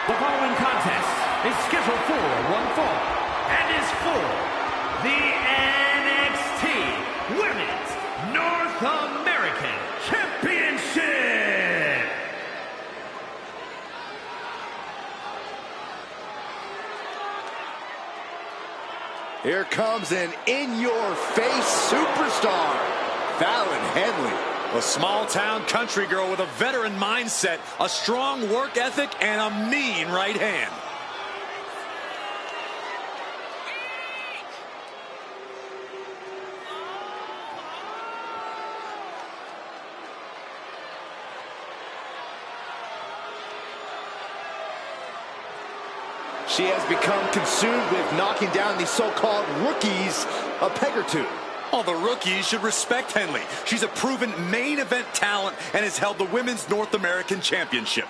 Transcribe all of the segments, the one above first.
The following contest is scheduled for one fall and is for the NXT Women's North American Championship. Here comes an in-your-face superstar, Fallon Henley. A small-town country girl with a veteran mindset, a strong work ethic, and a mean right hand. She has become consumed with knocking down the so-called rookies a peg or two. All the rookies should respect Henley. She's a proven main event talent and has held the Women's North American Championship.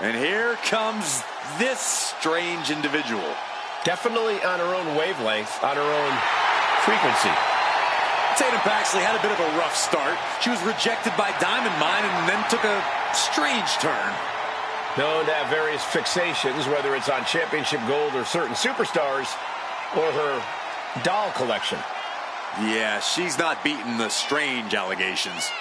And here comes this strange individual. Definitely on her own wavelength, on her own frequency. Tatum Paxley had a bit of a rough start. She was rejected by Diamond Mine and then took a strange turn. Known to have various fixations, whether it's on championship gold or certain superstars, or her doll collection. Yeah, she's not beating the strange allegations.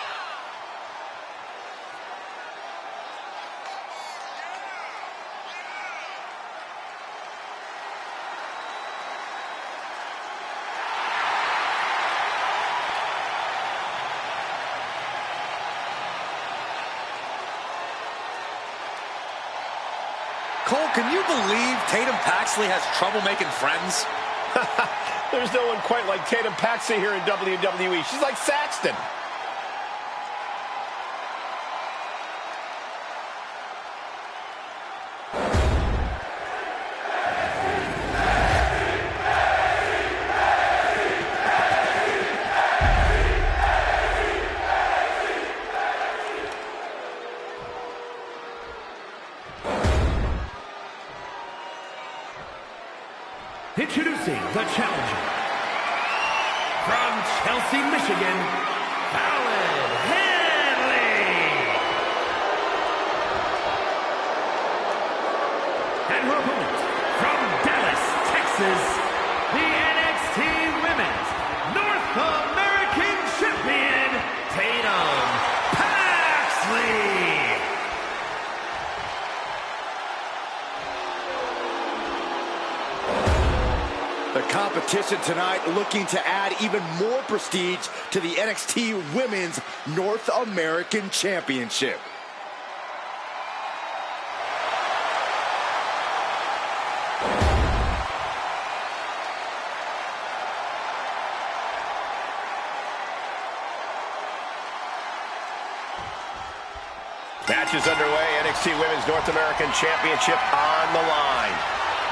Cole, can you believe Tatum Paxley has trouble making friends? There's no one quite like Tatum Paxley here in WWE. She's like Saxton. Introducing the challenger from Chelsea, Michigan, Fallon Henley. And her opponent from Dallas, Texas, the NXT Women's North American Champion, Tatum Paxley. The competition tonight looking to add even more prestige to the NXT Women's North American Championship. Match is underway. NXT Women's North American Championship on the line.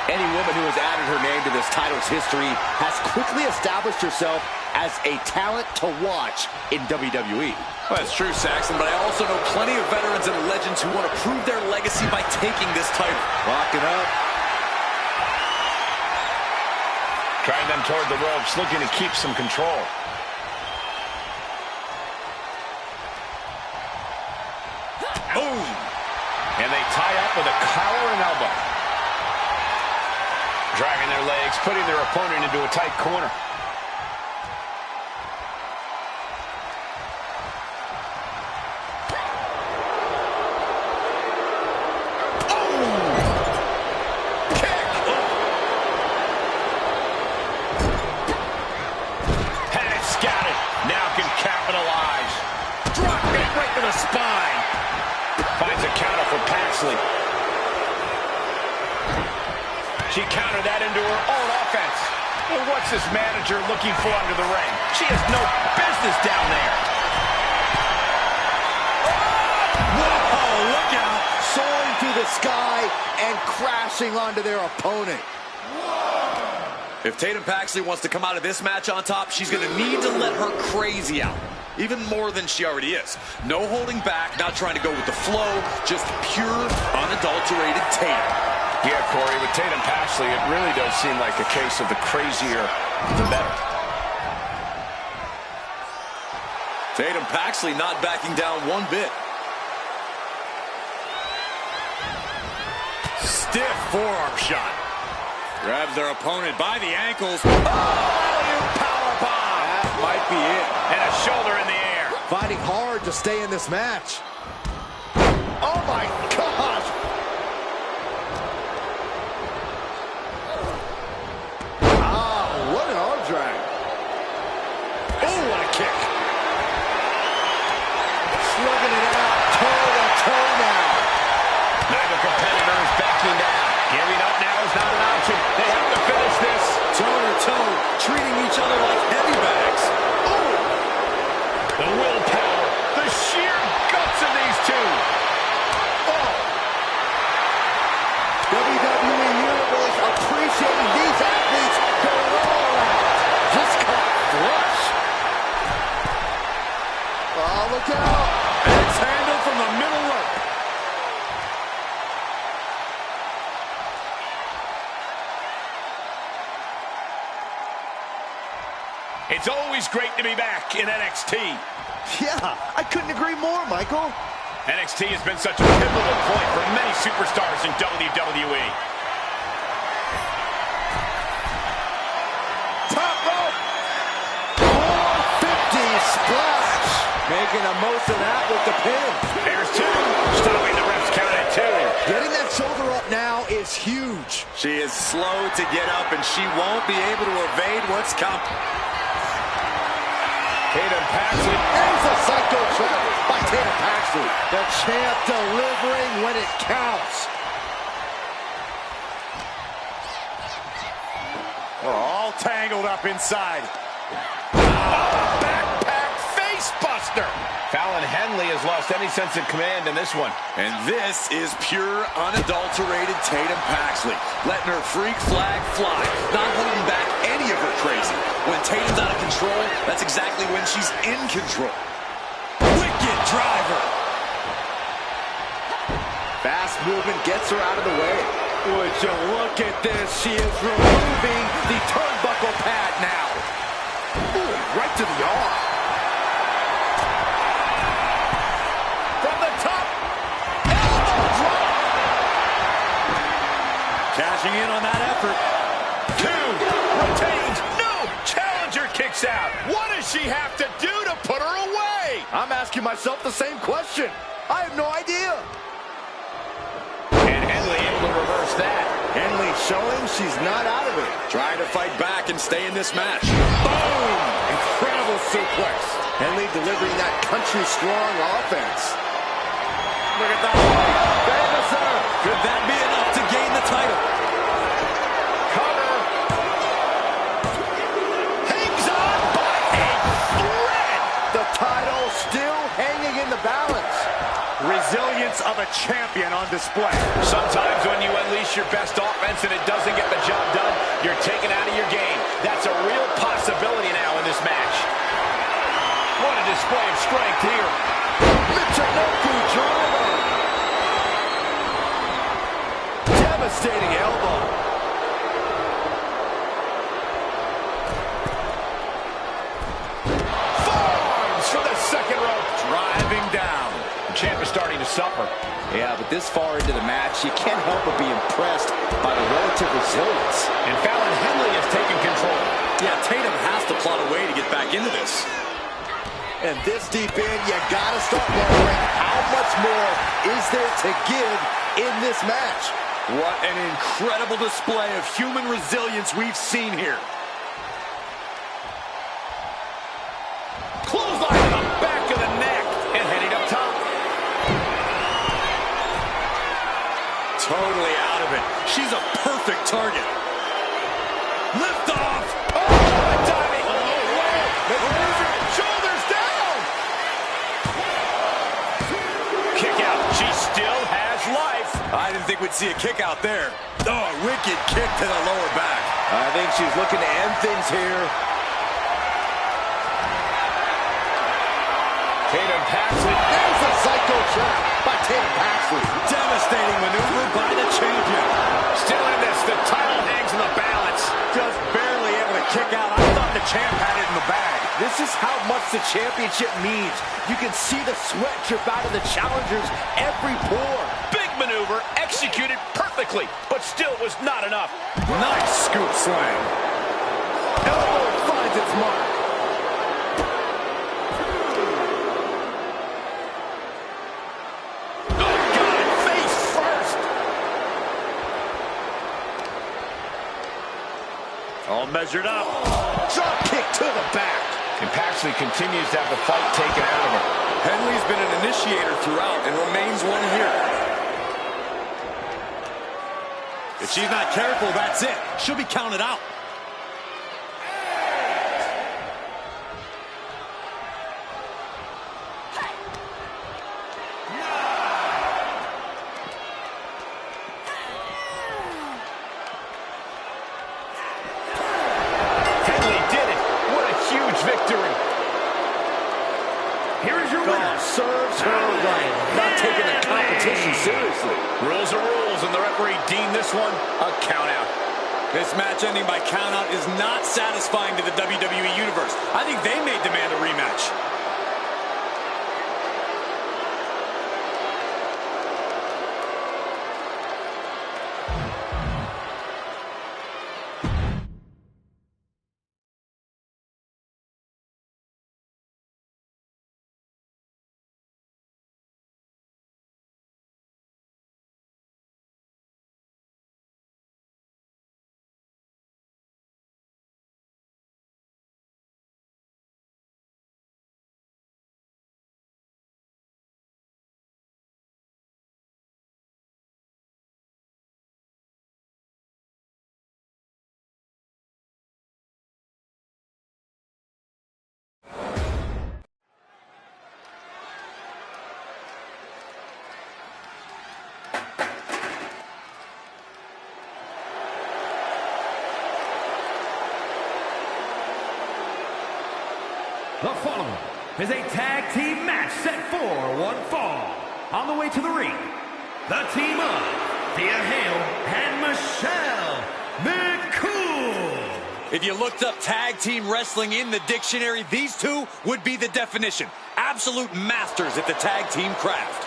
Any woman who has added her name to this title's history has quickly established herself as a talent to watch in WWE. Well, that's true, Saxton, but I also know plenty of veterans and legends who want to prove their legacy by taking this title. Locking up. Driving them toward the ropes, looking to keep some control. Boom! And they tie up with a collar and elbow. Driving their legs, putting their opponent into a tight corner. Spine. Finds a counter for Paxley. She countered that into her own offense. Well, what's this manager looking for under the ring? She has no business down there. Whoa, look out. Soaring through the sky and crashing onto their opponent. If Tatum Paxley wants to come out of this match on top, she's going to need to let her crazy out. Even more than she already is. No holding back, not trying to go with the flow, just pure, unadulterated Tatum. Yeah, Corey, with Tatum Paxley, it really does seem like a case of the crazier, the better. Tatum Paxley not backing down one bit. Stiff forearm shot. Grabs their opponent by the ankles. Oh, powerbomb. That might be it. And a shoulder in the air. Fighting hard to stay in this match. Oh my gosh! Ah, what an arm drag. Oh, what a kick. Slugging it out, toe to toe now. Neither competitor is backing down. Giving up now is not an option. They have to finish this. Toe to toe, treating each other like heavy bags. Oh! The willpower, the sheer guts of these two. Oh! WWE Universe appreciating these athletes going all out. Just caught flush. Oh, look out. Axe handle from the middle rope. It's always great to be back in NXT. Yeah, I couldn't agree more, Michael. NXT has been such a pivotal point for many superstars in WWE. Top rope. 450 splash. Making the most of that with the pin. There's two. Stopping the ref's count at two. Getting that shoulder up now is huge. She is slow to get up, and she won't be able to evade what's coming. Tatum Paxley. There's a psycho trap by Tatum Paxley. The champ delivering when it counts. We're all tangled up inside. Oh, backpack face buster. Fallon Henley has lost any sense of command in this one. And this is pure, unadulterated Tatum Paxley. Letting her freak flag fly. Not holding back any of her crazy. When Tatum's out of control, that's exactly when she's in control. Wicked driver. Fast movement gets her out of the way. Would you look at this? She is removing the turnbuckle pad now. Ooh, right to the arm. From the top. Elbow drop. Cashing in on that effort. Two. Retains. No. Challenger kicks out. What does she have to do to put her away? I'm asking myself the same question. I have no idea. And Henley able to reverse that. Henley showing she's not out of it. Trying to fight back and stay in this match. Boom! Incredible suplex. Henley delivering that country-strong offense. Look at that. Dinosaur. Could that be enough to gain the title? Cover. Hangs on by a thread. The title still hanging in the balance. Resilience of a champion on display. Sometimes when you unleash your best offense and it doesn't get the job done, you're taken out of your game. That's a real possibility now in this match. What a display of strength here. Michinoku driver. Devastating elbow. Forearms for the second rope. Driving down. Champ is starting to suffer. Yeah, but this far into the match, you can't help but be impressed by the relative resilience. And Fallon Henley has taken control. Yeah, Tatum has to plot a way to get back into this. And this deep in, you gotta start wondering how much more is there to give in this match. What an incredible display of human resilience we've seen here. Clothesline to the back of the neck and heading up top. Totally out of it. She's a perfect target. Lift off. Oh, diving. Oh, wow. Shoulders down. Kick out. She still has life. I didn't think we'd see a kick out there. Oh, a wicked kick to the lower back. I think she's looking to end things here. Tatum Paxley. There's a psycho trap by Tatum Paxley. Devastating maneuver by the champion. much the championship means. You can see the sweat drip out of the challenger's every pore. Big maneuver, executed perfectly, but still was not enough. Nice scoop slam. Elbow finds its mark. Oh, God, face first. All measured up. Drop kick to the back. And Paxley continues to have the fight taken out of him. Henley's been an initiator throughout and remains one here. If she's not careful, that's it. She'll be counted out. Henley did it. What a huge victory. Here is your winner. Serves her right. Not taking the competition seriously. Rules are rules, and the referee deemed this one a countout. This match ending by countout is not satisfying to the WWE Universe. I think they may demand a rematch. The following is a tag team match set for one fall. On the way to the ring, the team of Thea Hale and Michelle McCool. If you looked up tag team wrestling in the dictionary, these two would be the definition. Absolute masters at the tag team craft.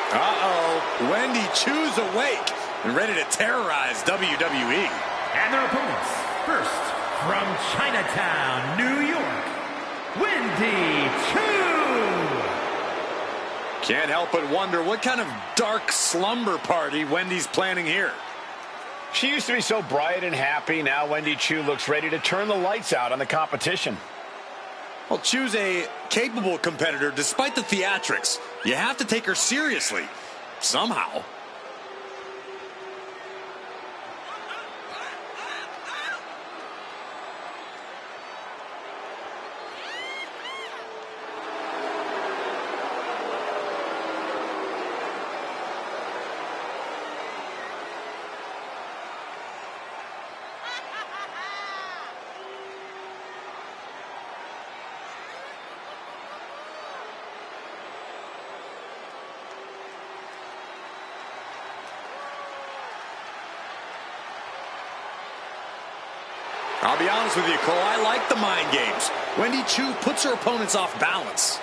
Uh-oh, Wendy Chu's awake and ready to terrorize WWE. And their opponents, first, from Chinatown, New York, Wendy Chu. Can't help but wonder what kind of dark slumber party Wendy's planning here. She used to be so bright and happy. Now Wendy Chu looks ready to turn the lights out on the competition. Well, Chu's a capable competitor despite the theatrics. You have to take her seriously, somehow. I'll be honest with you, Cole, I like the mind games. Wendy Chu puts her opponents off balance.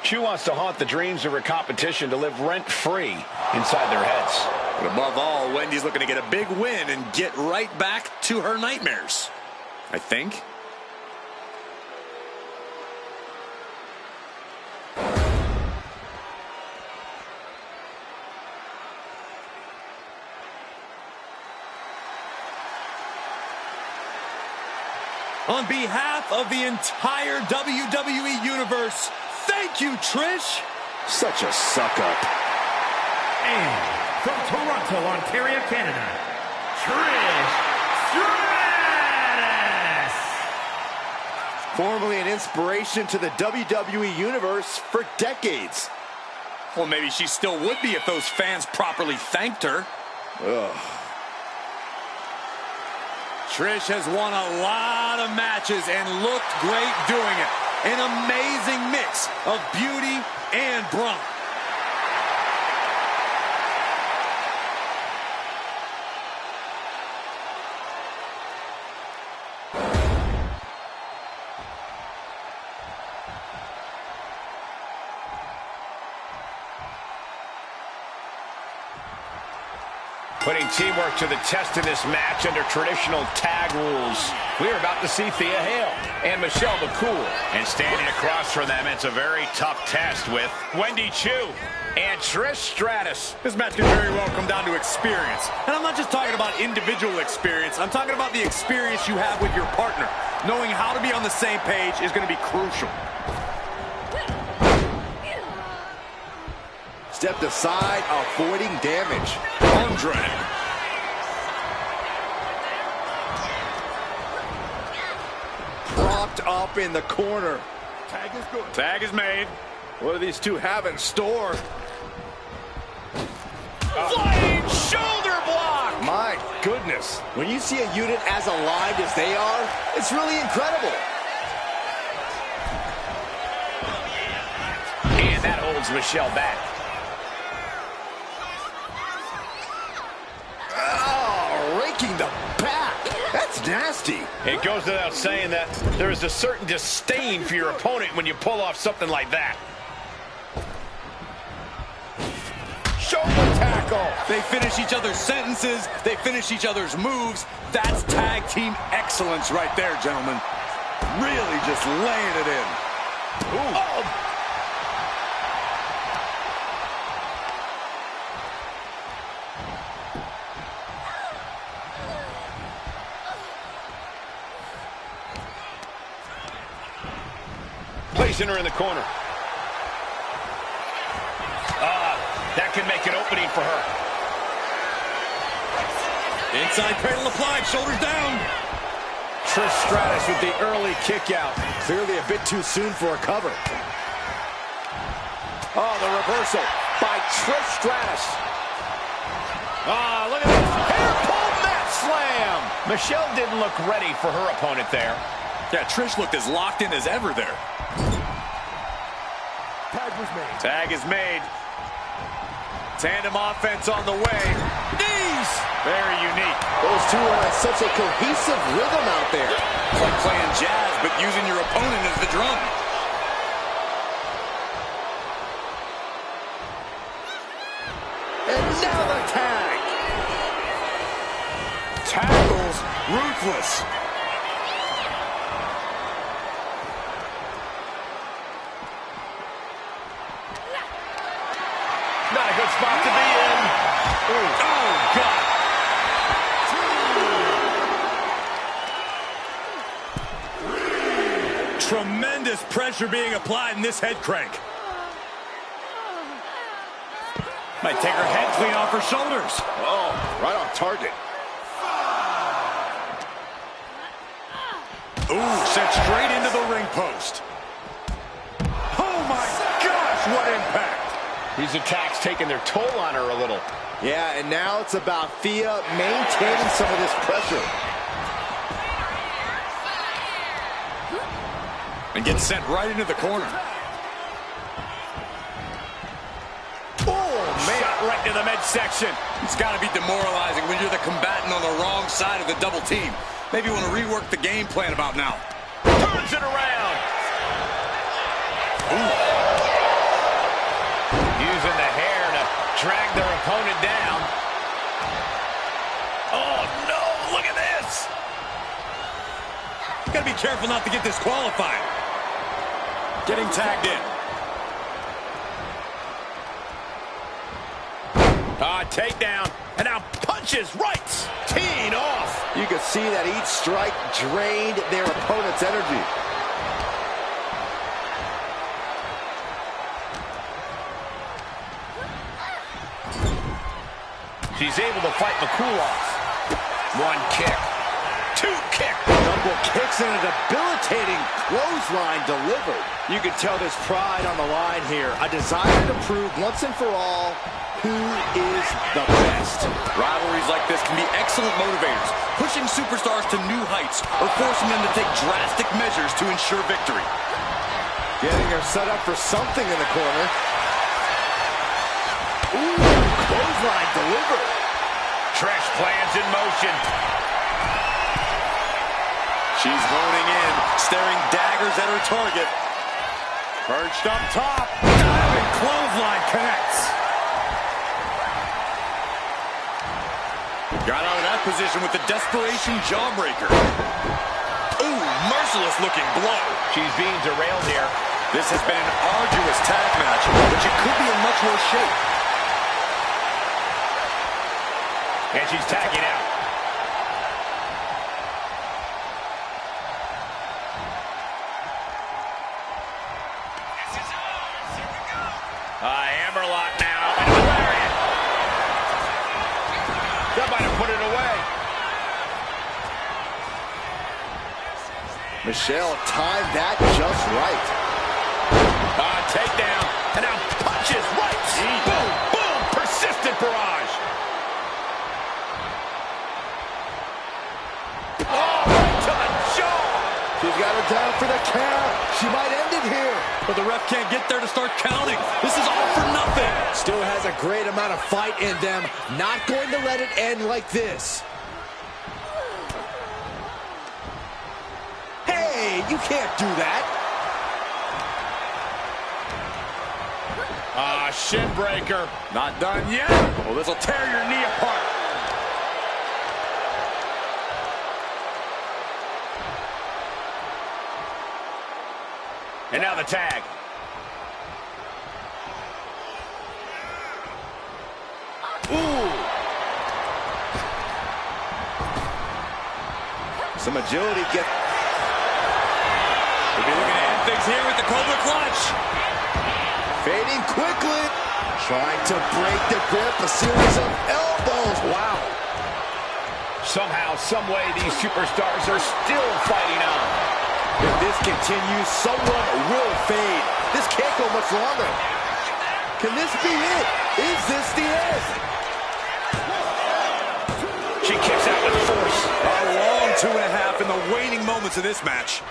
Chu wants to haunt the dreams of her competition to live rent-free inside their heads. But above all, Wendy's looking to get a big win and get right back to her nightmares, I think. On behalf of the entire WWE Universe, thank you, Trish. Such a suck-up. And from Toronto, Ontario, Canada, Trish Stratus. Formerly an inspiration to the WWE Universe for decades. Well, maybe she still would be if those fans properly thanked her. Ugh. Trish has won a lot of matches and looked great doing it. An amazing mix of beauty and brawn. Putting teamwork to the test in this match under traditional tag rules. We're about to see Thea Hale and Michelle McCool. And standing across from them, it's a very tough test with Wendy Chu and Trish Stratus. This match can very well come down to experience. And I'm not just talking about individual experience. I'm talking about the experience you have with your partner. Knowing how to be on the same page is going to be crucial. Stepped aside, avoiding damage. Arm drag. Propped up in the corner. Tag is good. Tag is made. What do these two have in store? Flying shoulder block! My goodness. When you see a unit as aligned as they are, it's really incredible. And that holds Michelle back. Raking the back. That's nasty. It goes without saying that there is a certain disdain for your opponent when you pull off something like that. Shoulder tackle. They finish each other's sentences. They finish each other's moves. That's tag team excellence right there, gentlemen. Really just laying it in. Ooh. Oh. Placing her in the corner. That can make an opening for her. Inside cradle applied, shoulders down. Trish Stratus with the early kick out. Clearly a bit too soon for a cover. Oh, the reversal by Trish Stratus. Look at this. Hair pull mat slam. Michelle didn't look ready for her opponent there. Yeah, Trish looked as locked in as ever there. Tag was made. Tag is made. Tandem offense on the way. Knees! Very unique. Those two are in such a cohesive rhythm out there. It's like playing jazz, but using your opponent as the drum. And now the tag. Tackles ruthless. Not a good spot to be in. Ooh. Oh, God. Tremendous pressure being applied in this head crank. Might take her head clean off her shoulders. Oh, right on target. Ooh, sent straight into the ring post. Oh, my gosh, what impact. These attacks taking their toll on her a little. Yeah, and now it's about Thea maintaining some of this pressure. And gets sent right into the corner. Oh, man. Shot right to the midsection. It's got to be demoralizing when you're the combatant on the wrong side of the double team. Maybe you want to rework the game plan about now. Turns it around. Ooh. Using the hair to drag their opponent down. Oh, no, look at this. You gotta be careful not to get disqualified. Getting tagged in. Takedown. And now punches right. Teeing off. You can see that each strike drained their opponent's energy. She's able to fight McCool off. One kick. 2 kick. Double kicks and a debilitating clothesline delivered. You can tell there's pride on the line here. A desire to prove once and for all who is the best. Rivalries like this can be excellent motivators, pushing superstars to new heights or forcing them to take drastic measures to ensure victory. Getting her set up for something in the corner. Ooh, clothesline delivered. Trish plans in motion. She's honing in, staring daggers at her target. Perched up top. Diving clothesline connects. Got out of that position with the desperation jawbreaker. Ooh, merciless looking blow. She's being derailed here. This has been an arduous tag match, but she could be in much worse shape. And she's tagging out. Hammerlock now. And a lariat. That might have put it away. Michelle timed that just right. Takedown. And now punches right. Boom, boom. Persistent barrage. Oh, right to the jaw. She's got her down for the count. She might end it here. But the ref can't get there to start counting. This is all for nothing. Still has a great amount of fight in them. Not going to let it end like this. Hey, you can't do that. Shin breaker. Not done yet. Well, this will tear your knee apart. And now the tag. Ooh. Some agility. We'll be looking to end things here with the Cobra Clutch. Fading quickly. Trying to break the grip. A series of elbows. Wow. Somehow, some way, these superstars are still fighting on. If this continues, someone will fade. This can't go much longer. Can this be it? Is this the end? She kicks out with force. A long 2.5 in the waning moments of this match.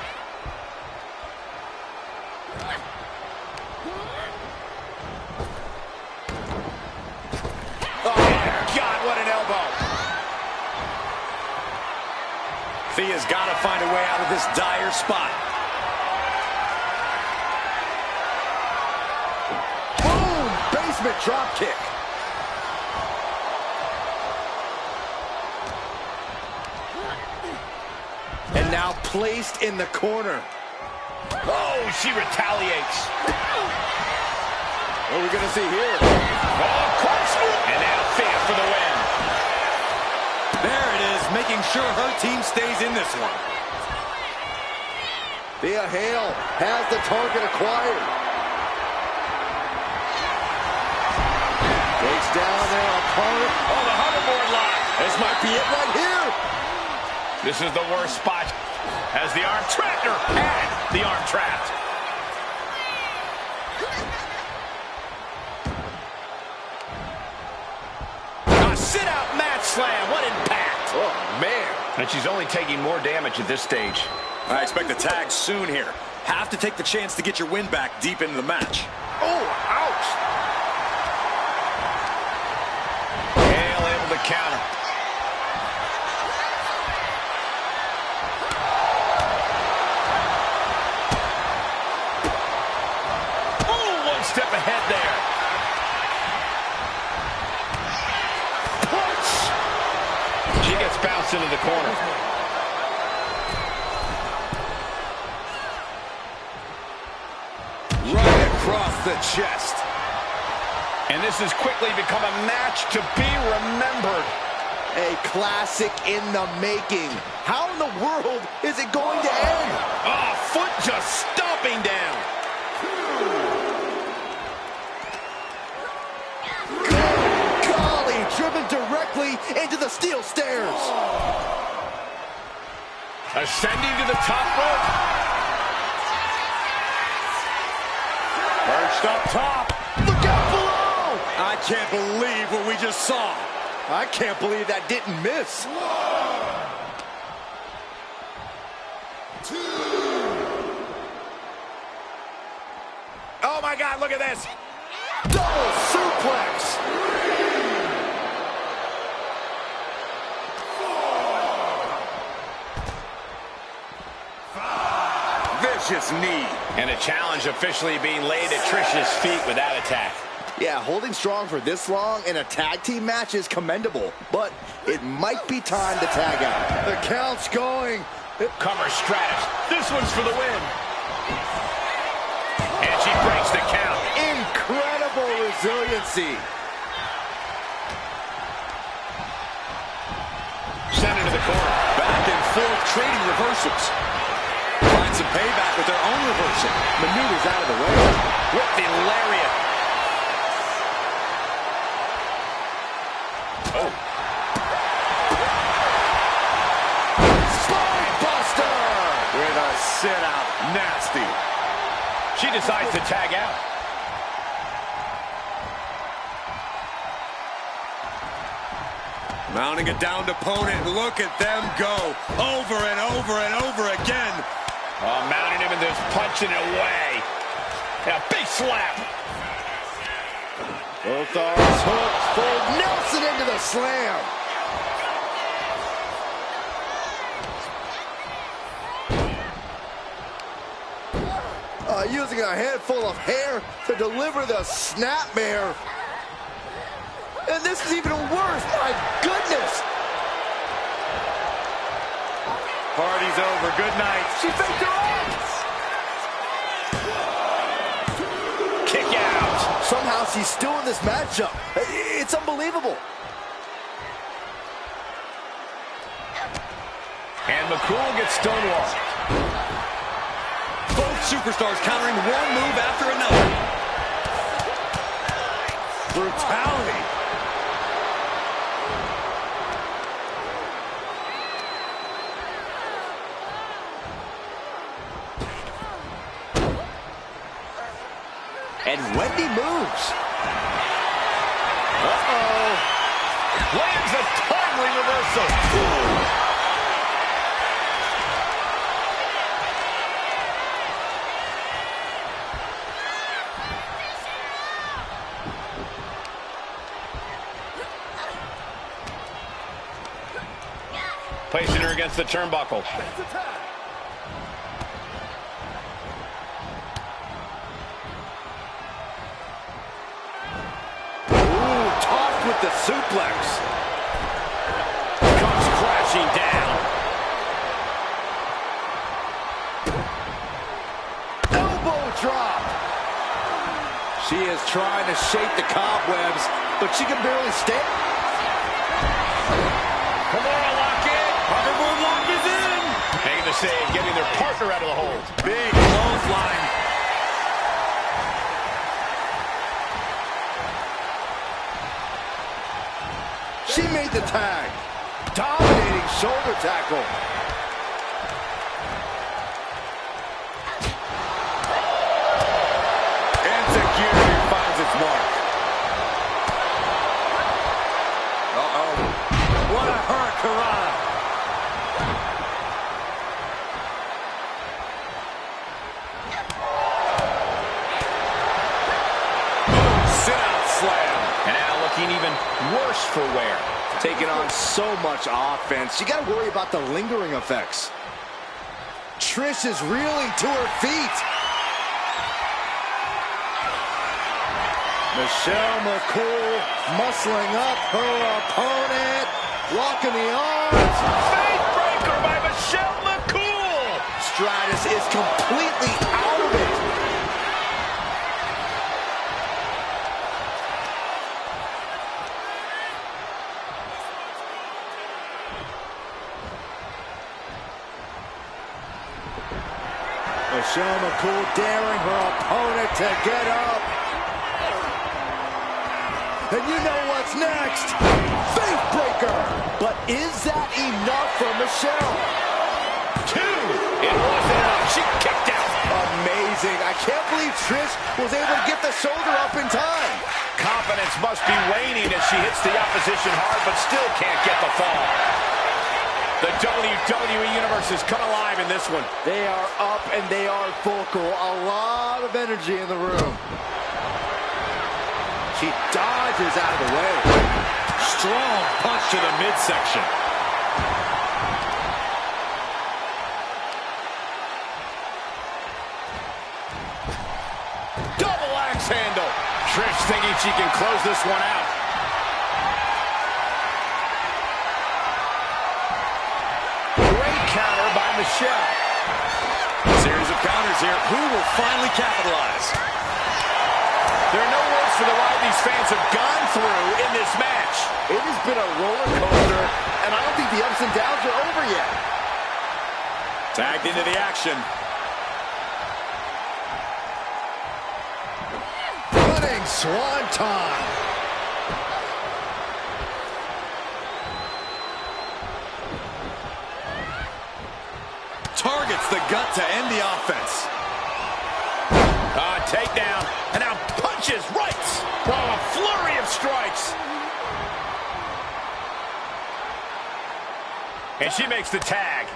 Thea's got to find a way out of this dire spot. Boom! Basement drop kick. And now placed in the corner. Oh, she retaliates. What are we going to see here? Oh, corkscrew. And now Thea for the win. There it is, making sure her team stays in this one. Thea Hale has the target acquired. Takes down their opponent. Oh, the hoverboard lock. This might be it right here. This is the worst spot. As the arm trapped her. And the arm trapped. A sit-out mat slam. What impact. Oh, man. And she's only taking more damage at this stage. I expect a tag soon here. Have to take the chance to get your win back deep into the match. Oh, ouch. Hale able to counter. Oh, one step ahead there. Punch. She gets bounced into the corner. Right across the chest. And this has quickly become a match to be remembered. A classic in the making. How in the world is it going to end? Oh, foot just stomping down. Golly, driven directly into the steel stairs. Ascending to the top rope. Perched up top. Look out below! I can't believe what we just saw. I can't believe that didn't miss. 1, 2. Oh my God, look at this. Double suplex. 4, 5. Vicious knee. And a challenge officially being laid at Trish's feet with that attack. Yeah, holding strong for this long in a tag team match is commendable, but it might be time to tag out. The count's going. Comer Stratus. This one's for the win. And she breaks the count. Incredible resiliency. Sent into the corner. Back and forth, trading reversals. Find some payback with their own reversal. Maneuvers out of the way. With the lariat. Oh. Spinebuster! With a sit-out. Nasty. She decides to tag out. Mounting a downed opponent. Look at them go. Over and over and over again. Oh, mounting him and just punching it away. And a big slap. Both arms hooked for Nelson into the slam. Using a handful of hair to deliver the snapmare. And this is even worse, my goodness. Party's over. Good night. She faked her out. Kick out. Somehow she's still in this matchup. It's unbelievable. And McCool gets stonewalled. Both superstars countering one move after another. Brutality. And Wendy moves. Uh-oh. Lands a timely reversal. Placing her against the turnbuckle. Ooh, tossed with the suplex. Comes crashing down. Elbow drop. She is trying to shake the cobwebs, but she can barely stand. Kimura lock in. Hoverboard lock is in. Making the save, getting their partner out of the hold. Big clothesline. She made the tag. Dominating shoulder tackle. Insecurity finds its mark. Uh-oh. What a hurricanrana. Sit-out slam. And now looking even worse for wear. Taking on so much offense. You got to worry about the lingering effects. Trish is reeling to her feet. Michelle McCool muscling up her opponent. Locking the arms. Faith breaker by Michelle McCool. Stratus is completely out of it. Michelle McCool daring her opponent to get up. And you know what's next. Faith breaker. But is that enough for Michelle? It wasn't enough. She kicked out. Amazing. I can't believe Trish was able to get the shoulder up in time. Confidence must be waning as she hits the opposition hard, but still can't get the fall. The WWE Universe has come alive in this one. They are up and they are vocal. A lot of energy in the room. She dodges out of the way. Strong punch to the midsection. Double axe handle. Trish thinking she can close this one out. Great counter by Michelle. Series of counters here. Who will finally capitalize? There are no words for the ride these fans have gone through in this match. It has been a roller coaster, and I don't think the ups and downs are over yet. Tagged into the action. Running swanton. Targets the gut to end the offense. Takedown, and now punches, rights. Oh, a flurry of strikes. And she makes the tag.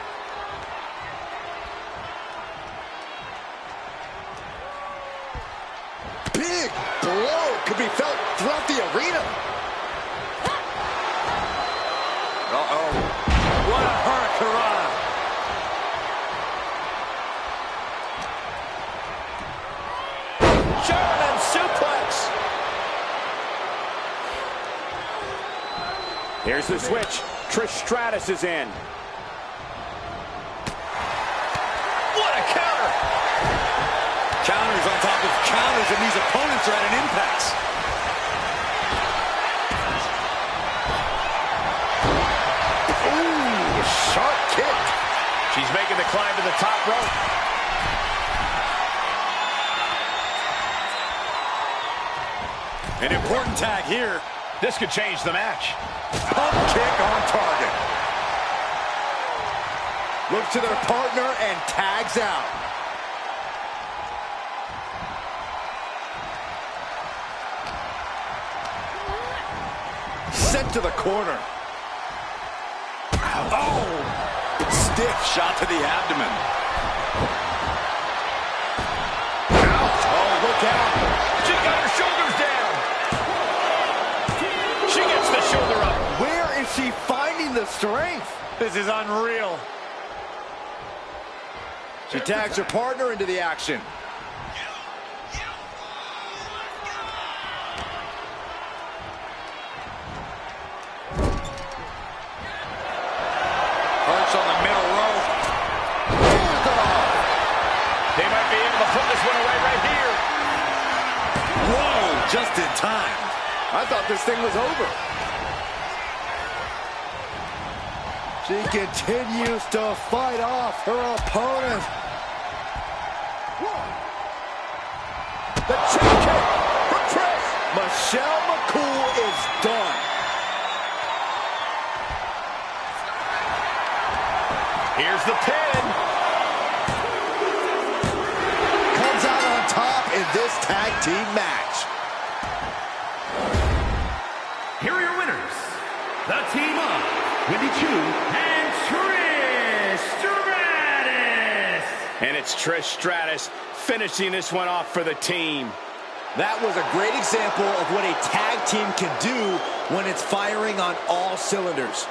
Big blow could be felt throughout the arena. Uh-oh. What a hurricanrana. German suplex. Here's the switch. Trish Stratus is in. What a counter. Counters on top of counters, and these opponents are at an impasse. Ooh, sharp kick. She's making the climb to the top rope. An important tag here. This could change the match. Pump kick on target. Looks to their partner and tags out. Sent to the corner. Oh! Stiff shot to the abdomen. Ouch. Oh, look out. She got her shoulders down. She gets the shoulder up. Where is she finding the strength? This is unreal. She tags her partner into the action. Hurts on the middle rope. They might be able to put this one away right here. Whoa, just in time. I thought this thing was over. She continues to fight off her opponent. The chain kick from Trish. Michelle McCool is done. Here's the pin. Comes out on top in this tag team match. Here are your winners, the team of Wendy Chu and Trish Stratus. And it's Trish Stratus finishing this one off for the team. That was a great example of what a tag team can do when it's firing on all cylinders.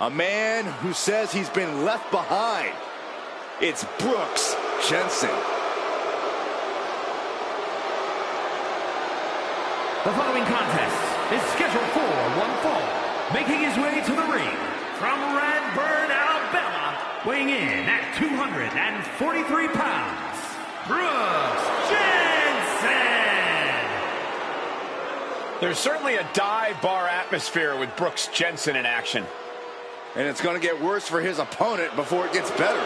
A man who says he's been left behind. It's Brooks Jensen. The following contest is scheduled for one fall. Making his way to the ring from Radburn, Alabama, weighing in at 243 pounds, Brooks Jensen. There's certainly a dive bar atmosphere with Brooks Jensen in action. And it's going to get worse for his opponent before it gets better.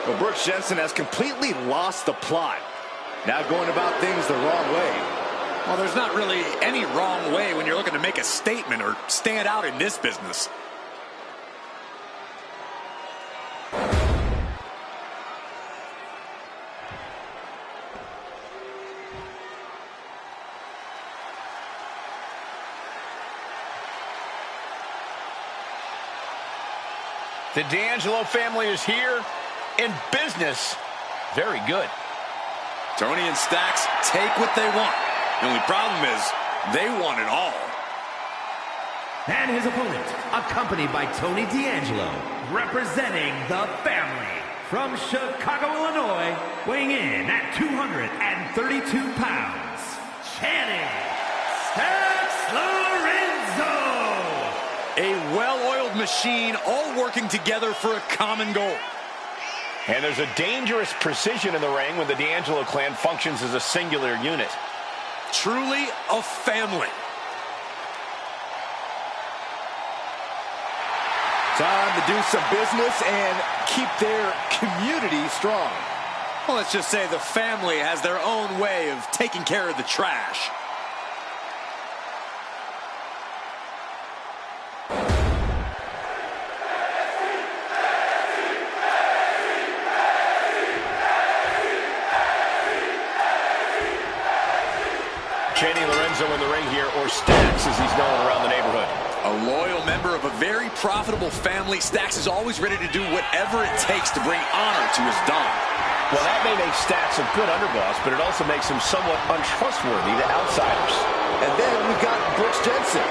But Brooks Jensen has completely lost the plot. Now going about things the wrong way. Well, there's not really any wrong way when you're looking to make a statement or stand out in this business. The D'Angelo family is here in business. Very good. Tony and Stacks take what they want. The only problem is they want it all. And his opponent, accompanied by Tony D'Angelo, representing the family from Chicago, Illinois, weighing in at 232 pounds, Channing Stacks Lorenzo. A well-oiled machine, all working together for a common goal. And there's a dangerous precision in the ring when the D'Angelo clan functions as a singular unit. Truly a family. Time to do some business and keep their community strong. Well, let's just say the family has their own way of taking care of the trash. Channing Lorenzo in the ring here, or Stacks as he's known around the neighborhood. A loyal member of a very profitable family, Stacks is always ready to do whatever it takes to bring honor to his dog. Well, that may make Stacks a good underboss, but it also makes him somewhat untrustworthy to outsiders. And then we've got Brooks Jensen,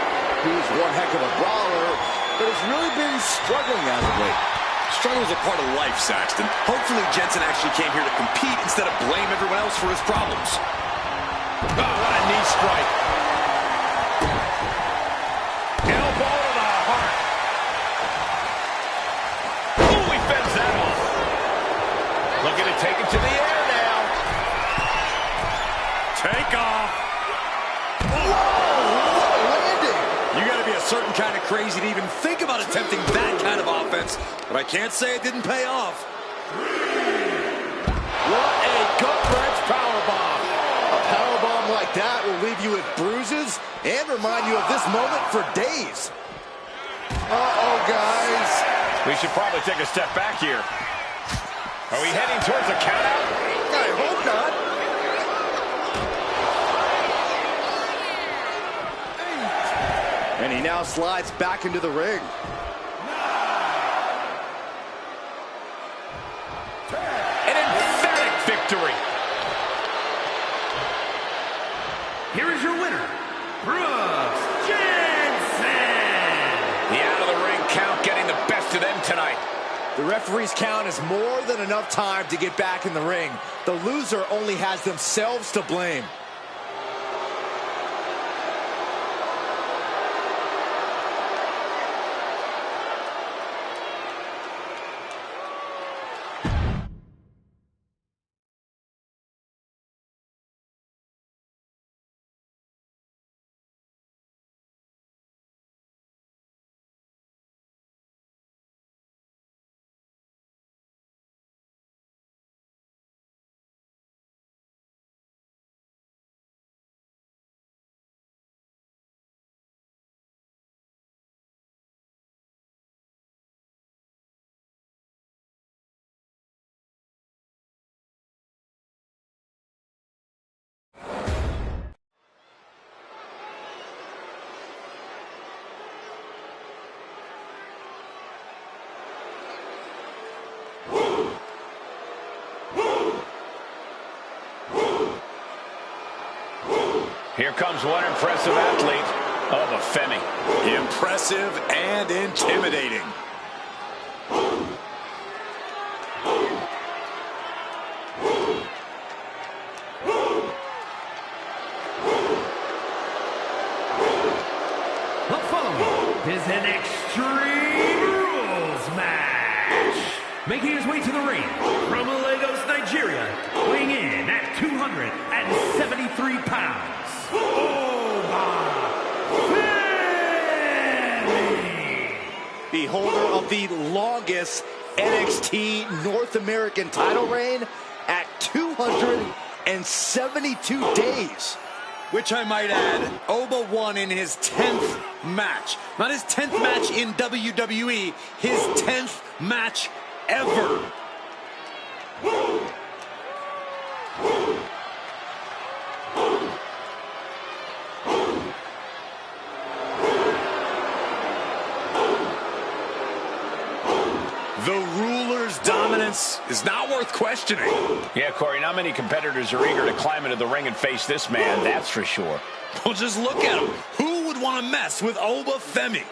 who's one heck of a brawler, but has really been struggling as of late. Struggles are part of life, Saxton. Hopefully Jensen actually came here to compete instead of blame everyone else for his problems. Oh, what a knee strike. Elbow to the heart. Ooh, he fends that off. Looking to take it to the air now. Take off. Whoa, what a landing. You got to be a certain kind of crazy to even think about attempting that kind of offense. But I can't say it didn't pay off. What a gut-wrench powerbomb. A powerbomb like that will leave you with bruises and remind you of this moment for days. Uh-oh, guys. We should probably take a step back here. Are we heading towards a countout? I hope not. And he now slides back into the ring. An emphatic victory. Here is your winner, Brooks Jensen. The out-of-the-ring count getting the best of them tonight. The referee's count is more than enough time to get back in the ring. The loser only has themselves to blame. Here comes one impressive athlete. Oh, but Femi. Impressive and intimidating. The following is an Extreme Rules match. Making his way to the ring from Lagos, Nigeria, weighing in at 273 pounds. The holder of the longest NXT North American title reign at 272 days. Which I might add, Oba won in his 10th match. Not his 10th match in WWE, his 10th match ever. The ruler's dominance is not worth questioning. Yeah, Corey, not many competitors are eager to climb into the ring and face this man, that's for sure. Well, just look at him. Who would want to mess with Oba Femi?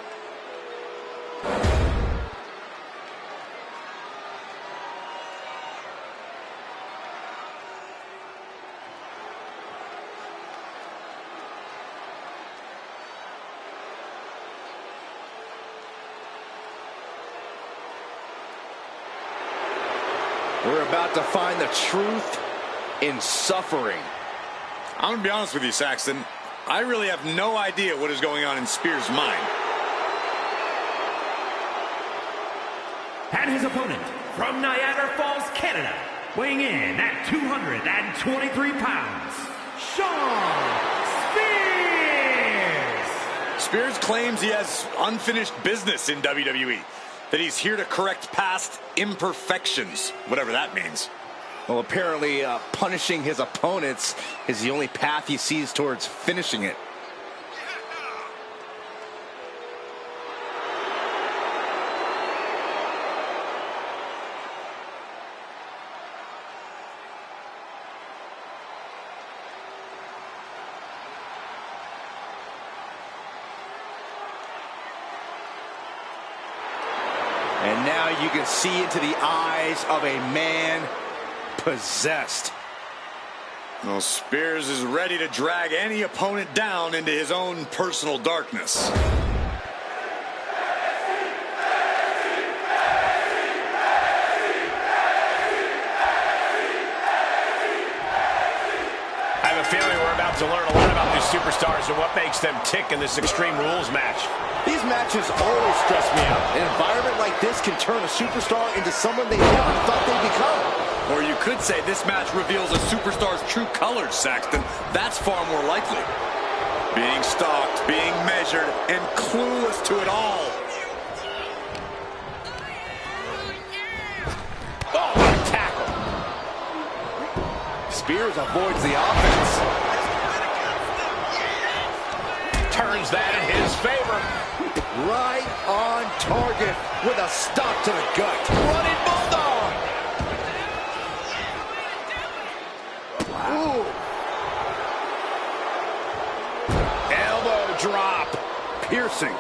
We're about to find the truth in suffering. I'm going to be honest with you, Saxton. I really have no idea what is going on in Spears' mind. And his opponent from Niagara Falls, Canada, weighing in at 223 pounds, Shawn Spears. Spears claims he has unfinished business in WWE, that he's here to correct past imperfections, whatever that means. Well, apparently punishing his opponents is the only path he sees towards finishing it. And now you can see into the eyes of a man possessed. Well, Spears is ready to drag any opponent down into his own personal darkness. I have a feeling we're about to learn a lot about these superstars and what makes them tick in this Extreme Rules match. These matches always stress me out. An environment like this can turn a superstar into someone they never thought they'd become. Or you could say this match reveals a superstar's true colors, Saxton. That's far more likely. Being stalked, being measured, and clueless to it all. Oh, what a tackle. Spears avoids the offense. Turns that in his favor. Right on target with a stop to the gut. Running bulldog. Wow. Elbow drop. Piercing.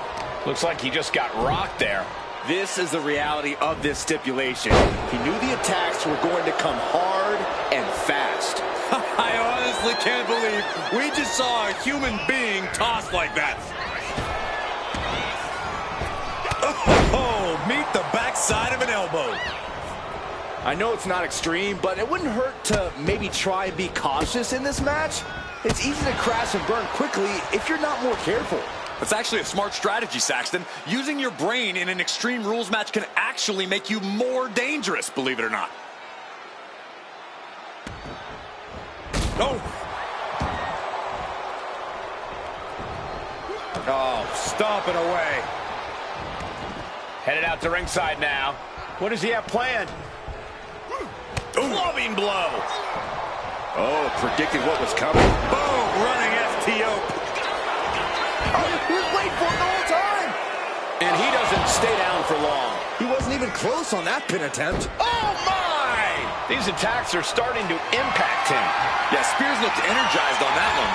Looks like he just got rocked there. This is the reality of this stipulation. He knew the attacks were going to come hard and fast. I honestly can't believe we just saw a human being tossed like that. Oh, meet the backside of an elbow. I know it's not extreme, but it wouldn't hurt to maybe try and be cautious in this match. It's easy to crash and burn quickly if you're not more careful. That's actually a smart strategy, Saxton. Using your brain in an Extreme Rules match can actually make you more dangerous, believe it or not. Oh! Oh, stomping away. Headed out to ringside now. What does he have planned? Loving blow. Oh, predicted what was coming. Boom! Running FTO. Oh, he was waiting for it the whole time. And he doesn't stay down for long. He wasn't even close on that pin attempt. Oh, my! These attacks are starting to impact him. Yeah, Spears looked energized on that one.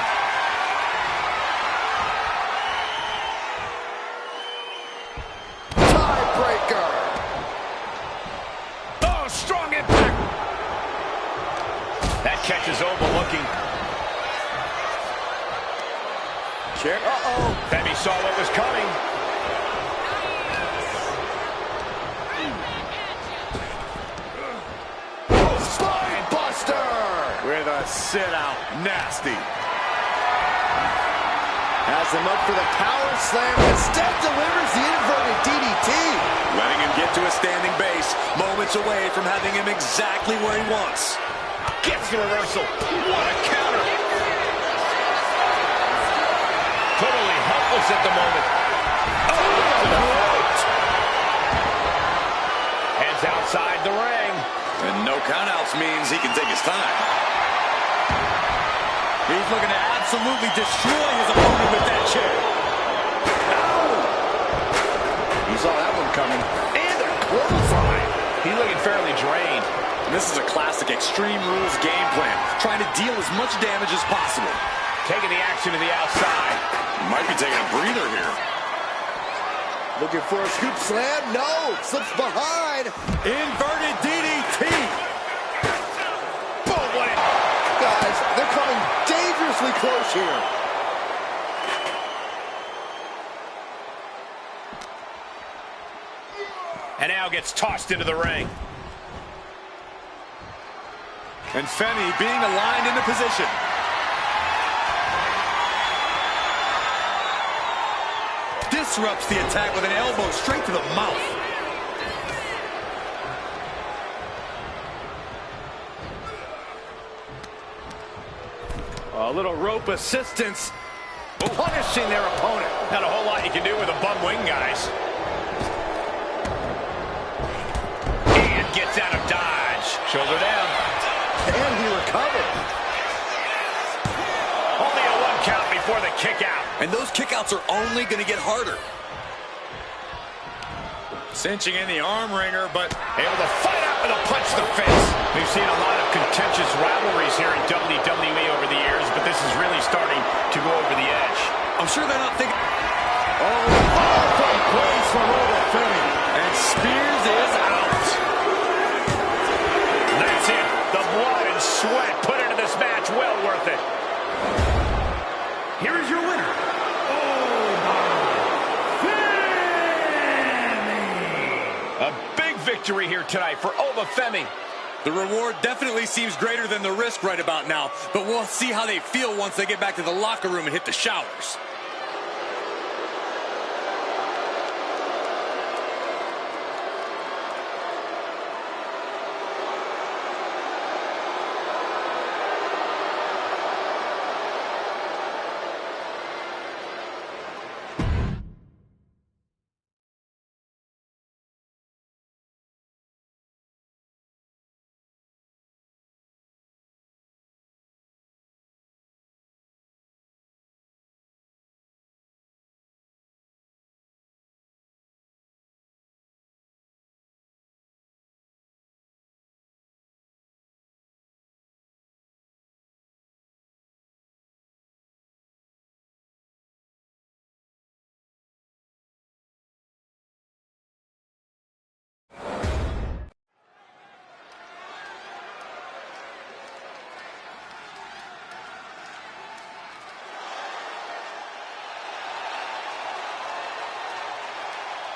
catches Oba looking. Femi saw what was coming. Spine buster! With a sit-out. Nasty. Has him up for the power slam. Instead delivers the inverted DDT. Letting him get to a standing base, moments away from having him exactly where he wants. Gets the reversal. What a counter. Totally helpless at the moment. Oh, to the throat. Heads outside the ring. And no countouts means he can take his time. He's looking to absolutely destroy his opponent with that chair. He saw that one coming. And a clothesline. He's looking fairly drained. And this is a classic Extreme Rules game plan, trying to deal as much damage as possible. Taking the action to the outside. Might be taking a breather here. Looking for a scoop slam. No. Slips behind. Inverted DDT. Boom, what a... Guys, they're coming dangerously close here. And now gets tossed into the ring. And Femi being aligned into position. Disrupts the attack with an elbow straight to the mouth. A little rope assistance. Punishing their opponent. Not a whole lot you can do with a bum wing, guys. And gets out of dodge. Shoulder down. And he recovered. Only a 1 count before the kick out. And those kickouts are only going to get harder. Cinching in the arm wringer, but able to fight out with a punch to the face. We've seen a lot of contentious rivalries here in WWE over the years, but this is really starting to go over the edge. I'm sure they're not thinking... From place from Oba Femi. And Spears is out. That's it. The blood and sweat put into this match. Well worth it. Here is your winner, a big victory here tonight for Oba Femi. The reward definitely seems greater than the risk right about now, but we'll see how they feel once they get back to the locker room and hit the showers.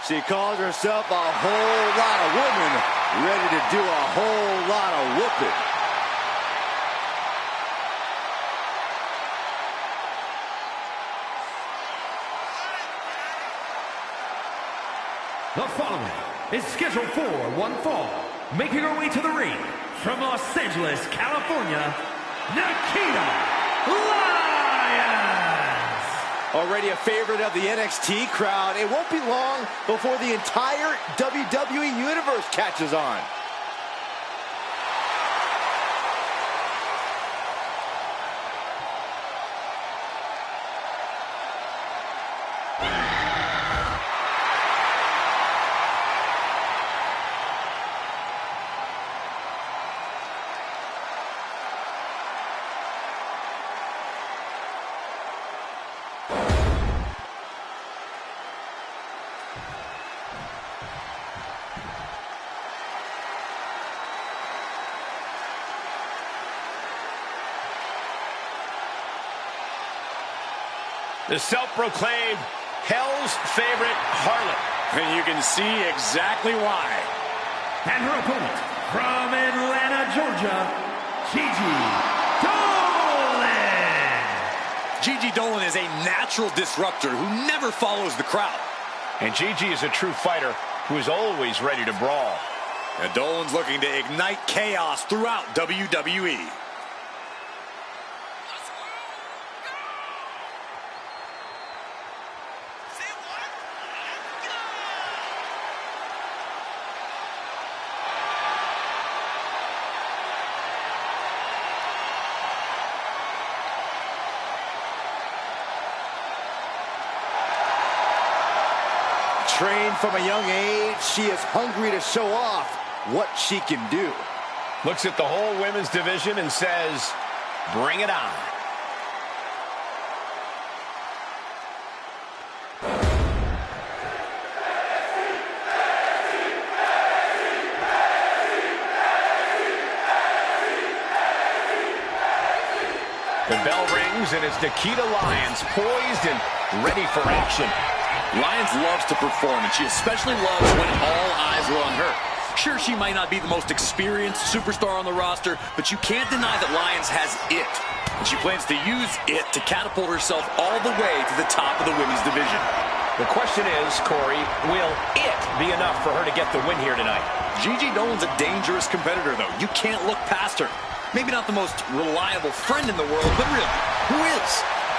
She calls herself a whole lot of woman, ready to do a whole lot of whooping. The following is scheduled for one fall. Making her way to the ring from Los Angeles, California, Nikita Lyons. Already a favorite of the NXT crowd, it won't be long before the entire WWE Universe catches on. The self-proclaimed Hell's favorite harlot. And you can see exactly why. And her opponent, from Atlanta, Georgia, Gigi Dolan. Gigi Dolan is a natural disruptor who never follows the crowd. And Gigi is a true fighter who is always ready to brawl. And Dolan's looking to ignite chaos throughout WWE. Trained from a young age, she is hungry to show off what she can do. Looks at the whole women's division and says, bring it on. The bell rings and it's Nikita Lyons poised and ready for action. Lyons loves to perform, and she especially loves when all eyes are on her. Sure, she might not be the most experienced superstar on the roster, but you can't deny that Lyons has it. And she plans to use it to catapult herself all the way to the top of the women's division. The question is, Corey, will it be enough for her to get the win here tonight? Gigi Dolan's a dangerous competitor, though. You can't look past her. Maybe not the most reliable friend in the world, but really, who is?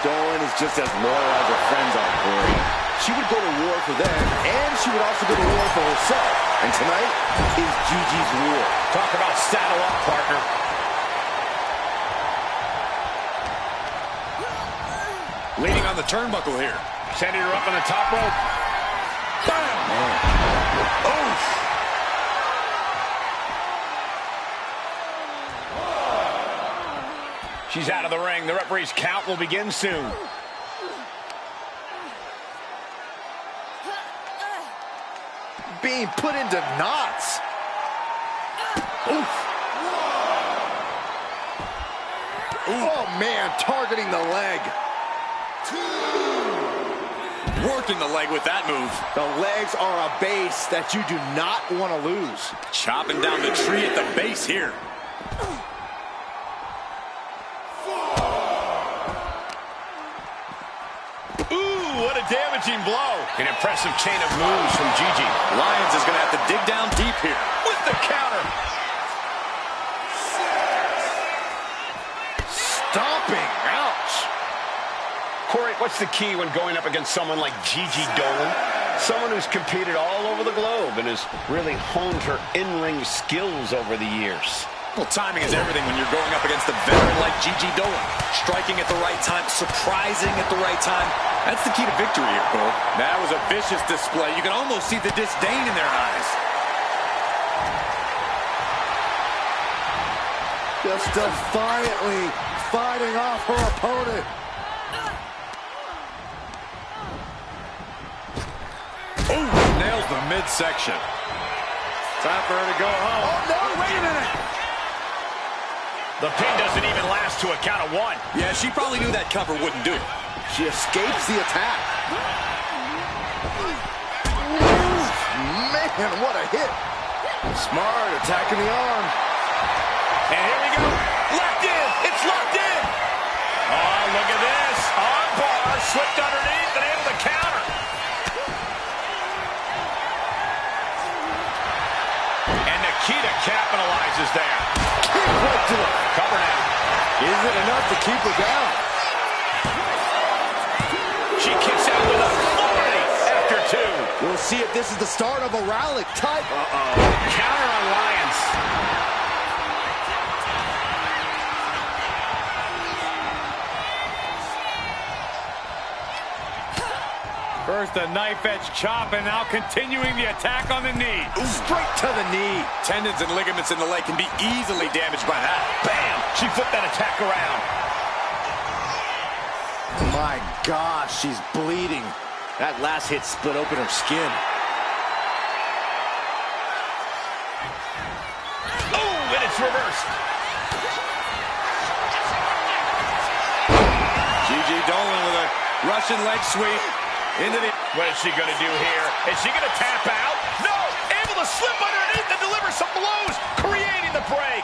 Dolan is just as loyal as her friends are, Corey. She would go to war for them, and she would also go to war for herself. And tonight is Gigi's war. Talk about saddle up, partner. Leaning on the turnbuckle here. Sending her up on the top rope. Bam! Oof! She's out of the ring. The referee's count will begin soon. Being put into knots. Oof. Oh, man, targeting the leg. Working the leg with that move. The legs are a base that you do not want to lose. Chopping down the tree at the base here. What a damaging blow. An impressive chain of moves from Gigi. Lyons is going to have to dig down deep here. With the counter. Stomping. Ouch. Corey, what's the key when going up against someone like Gigi Dolan? Someone who's competed all over the globe and has really honed her in-ring skills over the years. Well, timing is everything when you're going up against a veteran like Gigi Dolan. Striking at the right time, surprising at the right time. That's the key to victory here, Cole. That was a vicious display. You can almost see the disdain in their eyes. Just defiantly fighting off her opponent. Ooh, nails the midsection. Time for her to go home. Oh, no, wait a minute. The pin doesn't even last to a count of one. Yeah, she probably knew that cover wouldn't do. She escapes the attack. Man, what a hit. Smart, attacking the arm. And here we go. Locked in. It's locked in. Oh, look at this. Arm bar slipped underneath and able to counter. And Nikita capitalizes there. Kick right to her. Cover now. Is it enough to keep her down? She kicks out with authority after two. We'll see if this is the start of a rally type. Counter on Lyons. First the knife edge chop and now continuing the attack on the knee. Ooh, straight to the knee. Tendons and ligaments in the leg can be easily damaged by that. Bam! She flipped that attack around. My gosh, she's bleeding. That last hit split open her skin. Oh, and it's reversed. Gigi Dolan with a Russian leg sweep into the... What is she going to do here? Is she going to tap out? No! Able to slip underneath and deliver some blows, creating the break.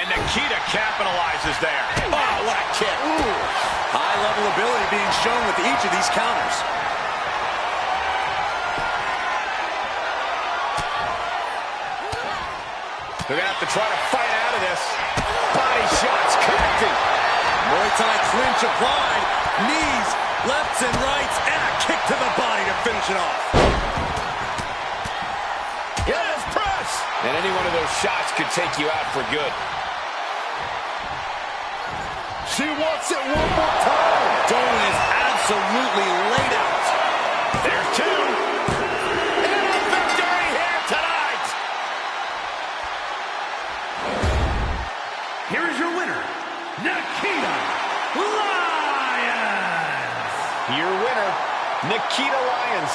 Nikita capitalizes there. Oh, what a kick. Ooh. High-level ability being shown with each of these counters. They're going to have to try to fight out of this. Body shots connecting. Muay Thai clinch applied. Knees, lefts and rights, and a kick to the body to finish it off. Yes, press. And any one of those shots could take you out for good. She wants it one more time. Dolan is absolutely laid out. There's two. And a victory here tonight. Here is your winner, Nikita Lyons. Your winner, Nikita Lyons.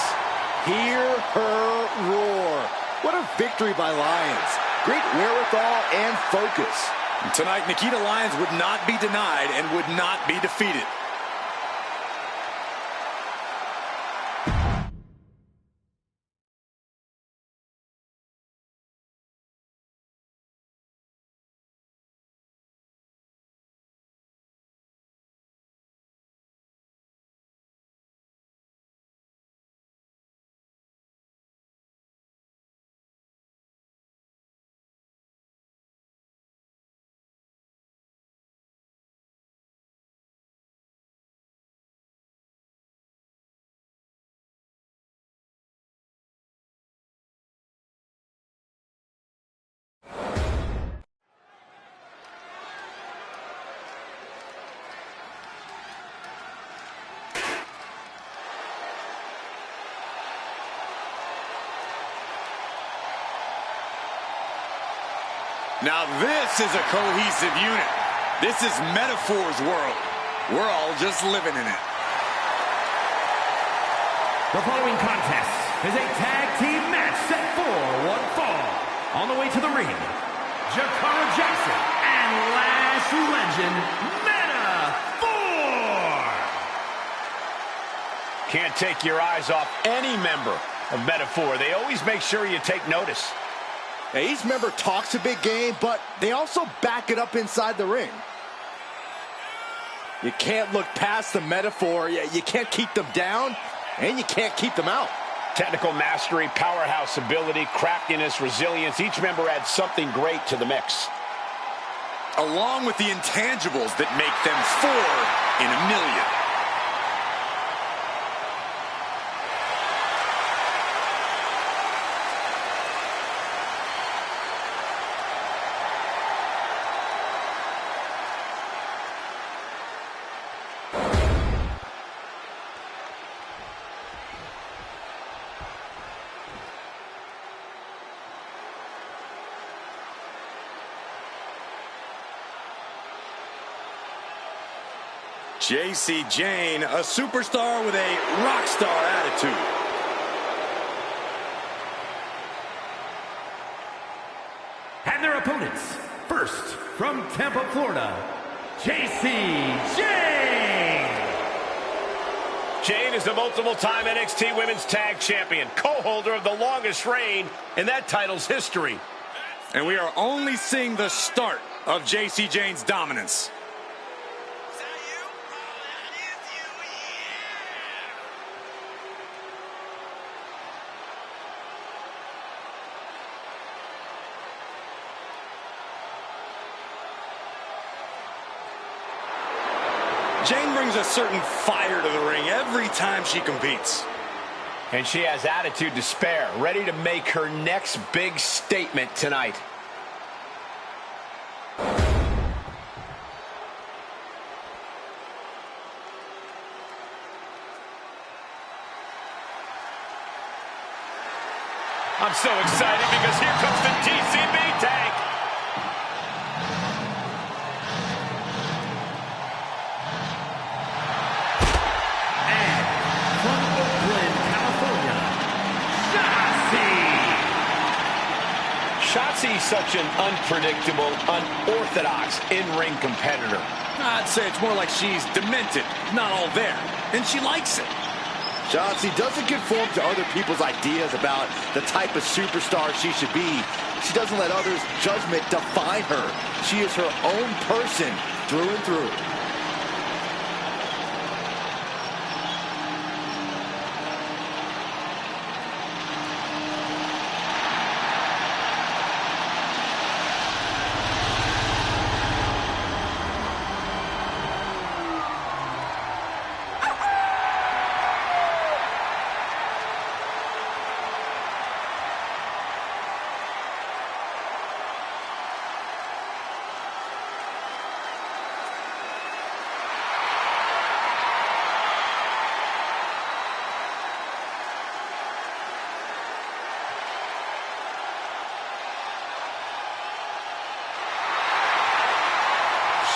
Hear her roar. What a victory by Lyons. Great wherewithal and focus. Tonight, Nikita Lyons would not be denied and would not be defeated. Now this is a cohesive unit. This is Metaphor's world. We're all just living in it. The following contest is a tag team match set for one fall. On the way to the ring, Jakara Jackson and Lash Legend Metaphor. Can't take your eyes off any member of Metaphor. They always make sure you take notice. Now, each member talks a big game, but they also back it up inside the ring. You can't look past the Metaphor. You can't keep them down, and you can't keep them out. Technical mastery, powerhouse ability, craftiness, resilience. Each member adds something great to the mix. Along with the intangibles that make them 4 in a million. J.C. Jane, a superstar with a rock star attitude. And their opponents, first from Tampa, Florida, J.C. Jane. Jane is the multiple-time NXT Women's Tag Champion, co-holder of the longest reign in that title's history. And we are only seeing the start of J.C. Jane's dominance. Jane brings a certain fire to the ring every time she competes. And she has attitude to spare, ready to make her next big statement tonight. I'm so excited because here comes the TCB tank. Shotzi's such an unpredictable, unorthodox in-ring competitor. I'd say it's more like she's demented, not all there, and she likes it. Shotzi doesn't conform to other people's ideas about the type of superstar she should be. She doesn't let others' judgment define her. She is her own person through and through.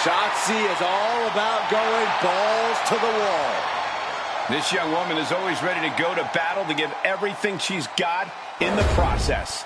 Shotzi is all about going balls to the wall. This young woman is always ready to go to battle to give everything she's got in the process.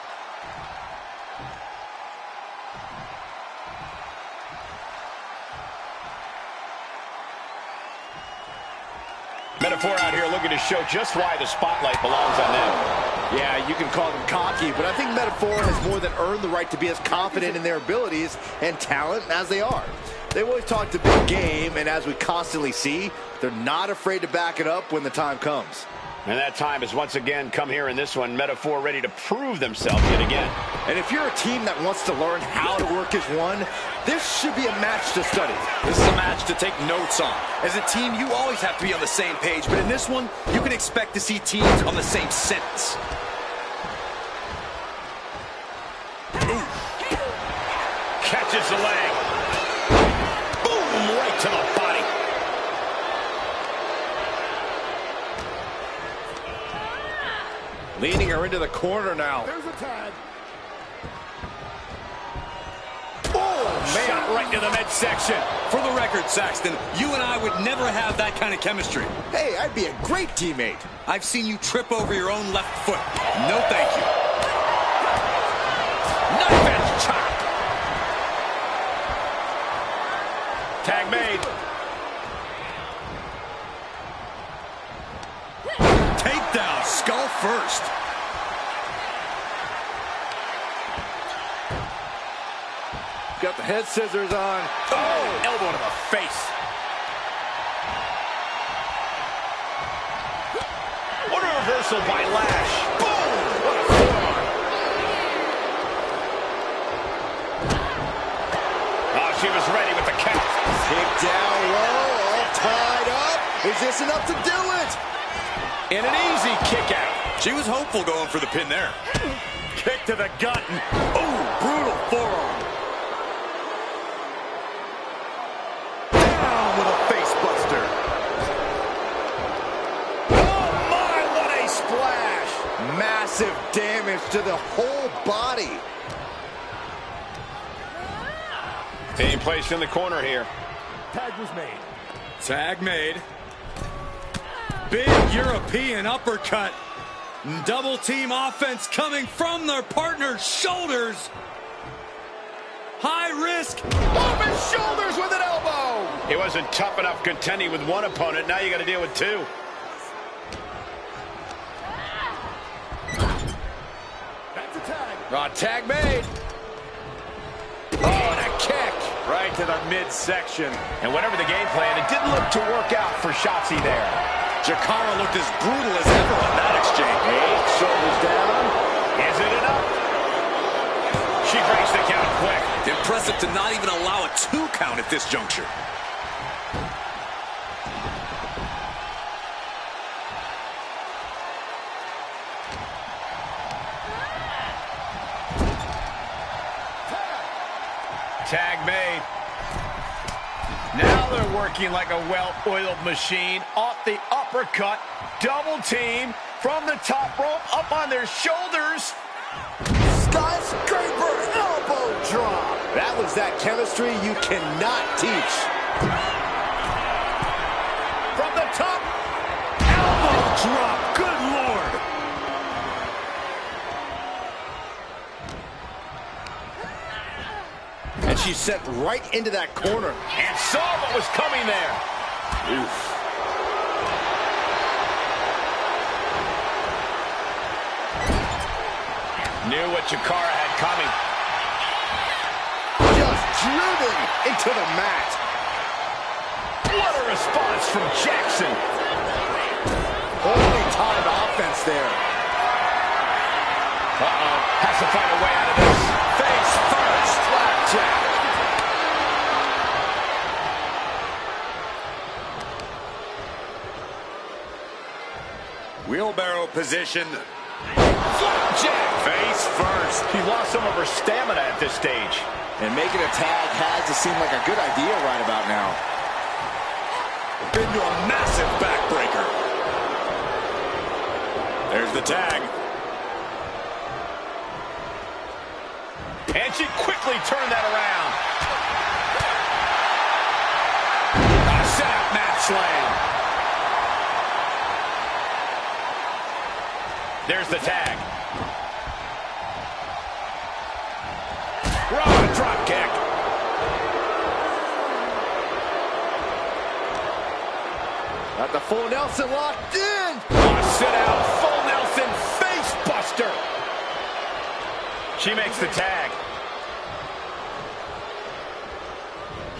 Metaphor out here looking to show just why the spotlight belongs on them. Yeah, you can call them cocky, but I think Metaphor has more than earned the right to be as confident in their abilities and talent as they are. They've always talked a big game, and as we constantly see, they're not afraid to back it up when the time comes. And that time has once again come here in this one. Metaphor ready to prove themselves yet again. And if you're a team that wants to learn how to work as one, this should be a match to study. This is a match to take notes on. As a team, you always have to be on the same page, but in this one, you can expect to see teams on the same sentence. Catches the leg. Boom, right to the body. Leading her into the corner now. There's a tag. Oh, man. Shot right to the midsection. For the record, Saxton, you and I would never have that kind of chemistry. Hey, I'd be a great teammate. I've seen you trip over your own left foot. No thank you. Knife edge chop. Tag made. Takedown, skull first. Got the head scissors on. Oh, elbow to the face. What a reversal by Lash. Boom! What a forearm. Oh, she was ready with the count. Kick down low, all tied up. Is this enough to do it? And an easy kick out. She was hopeful going for the pin there. Kick to the gut. Ooh, brutal forearm. Down with a face buster. Oh my, what a splash. Massive damage to the whole body. Being placed in the corner here. Tag was made. Tag made. Big European uppercut. Double team offense coming from their partner's shoulders. High risk. Off his shoulders with an elbow. He wasn't tough enough contending with one opponent. Now you got to deal with two. That's a tag. Tag made. Oh, and a kick. Right to the midsection. And whatever the game plan, it didn't look to work out for Shotzi there. Jakara looked as brutal as ever on that exchange. Shoulders down. Is it enough? She breaks the count quick. Impressive to not even allow a 2 count at this juncture. Tag made. Now they're working like a well-oiled machine. Off the uppercut. Double team from the top rope. Up on their shoulders. Skyscraper elbow drop. That was that chemistry you cannot teach. From the top. Elbow drop. Good Lord. she's sent right into that corner. And saw what was coming there. Oof. Knew what Chikara had coming. Just driven into the mat. What a response from Jackson. Only timed offense there. Uh-oh. Has to find a way out of this. Face first. Flapjack. Wheelbarrow position. Flapjack. Face first. She lost some of her stamina at this stage. And making a tag has to seem like a good idea right about now. Into a massive backbreaker. There's the tag. And she quickly turned that around. A setup mat slam. There's the tag. Raw drop kick. Got the full Nelson locked in. Sit out, full Nelson face buster. She makes the tag.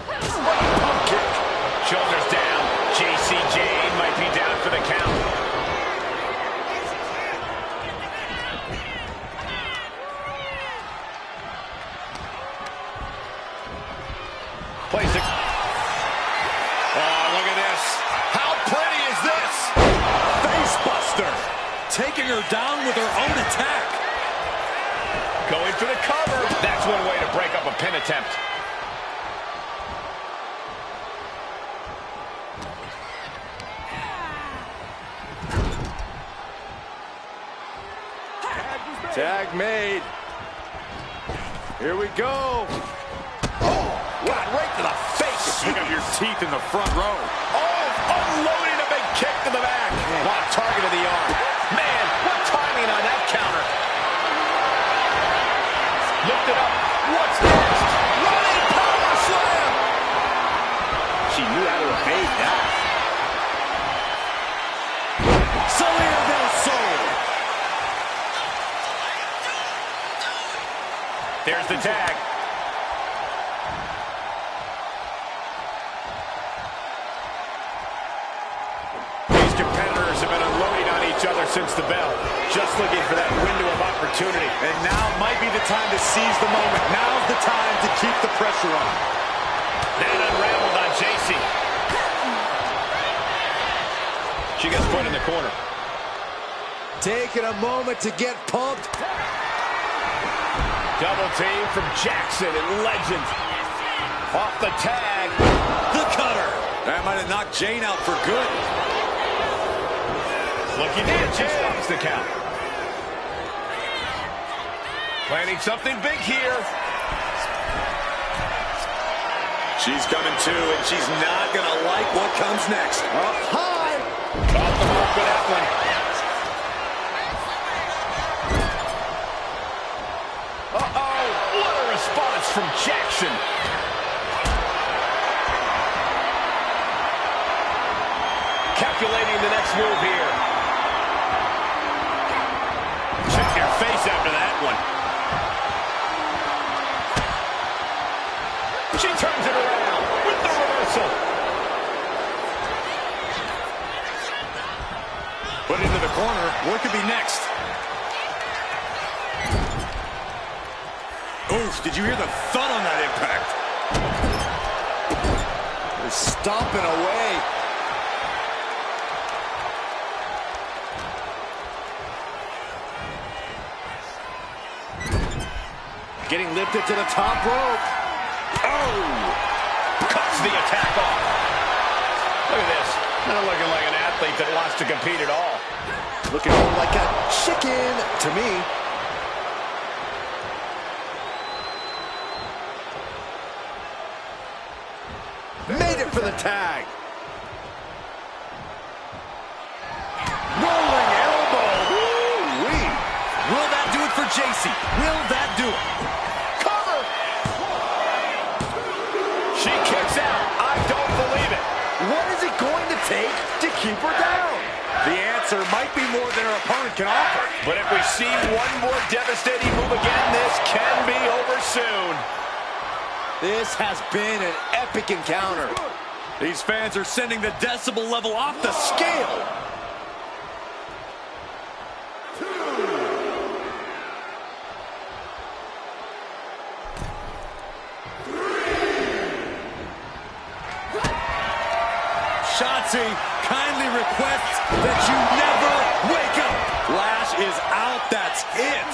Pump kick. Shoulders down. JC Jane might be down for the count. Place it. Oh, look at this. How pretty is this? Face buster. Taking her down with her own attack. Going for the cover. That's one way to break up a pin attempt. Tag made. Here we go. Got right to the face. Pick up your teeth in the front row. Oh, unloading a big kick to the back. Lock target of the arm. Man, what timing on that counter. Lift it up. What's next? Running power slam. She knew how to evade that. Selena Del Sol. There's the tag. These competitors have been unloading on each other since the bell. Just looking for that window of opportunity. And now might be the time to seize the moment. Now's the time to keep the pressure on. Then unraveled on JC. She gets put in the corner. Taking a moment to get pumped. Double team from Jackson and Legend. Off the tag. The cutter. That might have knocked Jane out for good. Looking to get stops the count. Planning something big here. She's coming too, and she's not going to like what comes next. Up high. Off the mark for that one. Uh-oh. What a response from Jackson. Calculating the next move here. Check your face after that one. She turns it around with the reversal. Put into the corner. What could be next? Oof, did you hear the thud on that impact? They're stomping away. Getting lifted to the top rope. Oh! Cuts the attack off. Look at this. Not looking like an athlete that wants to compete at all. Looking more like a chicken to me. Made it for the tag. Rolling elbow. Woo-wee. Will that do it for JC? Will that do it? Cover! answer might be more than her opponent can offer. But if we see one more devastating move again, this can be over soon. This has been an epic encounter. These fans are sending the decibel level off the scale. Shotzi kindly requests that you never wake up. Lash is out, that's it.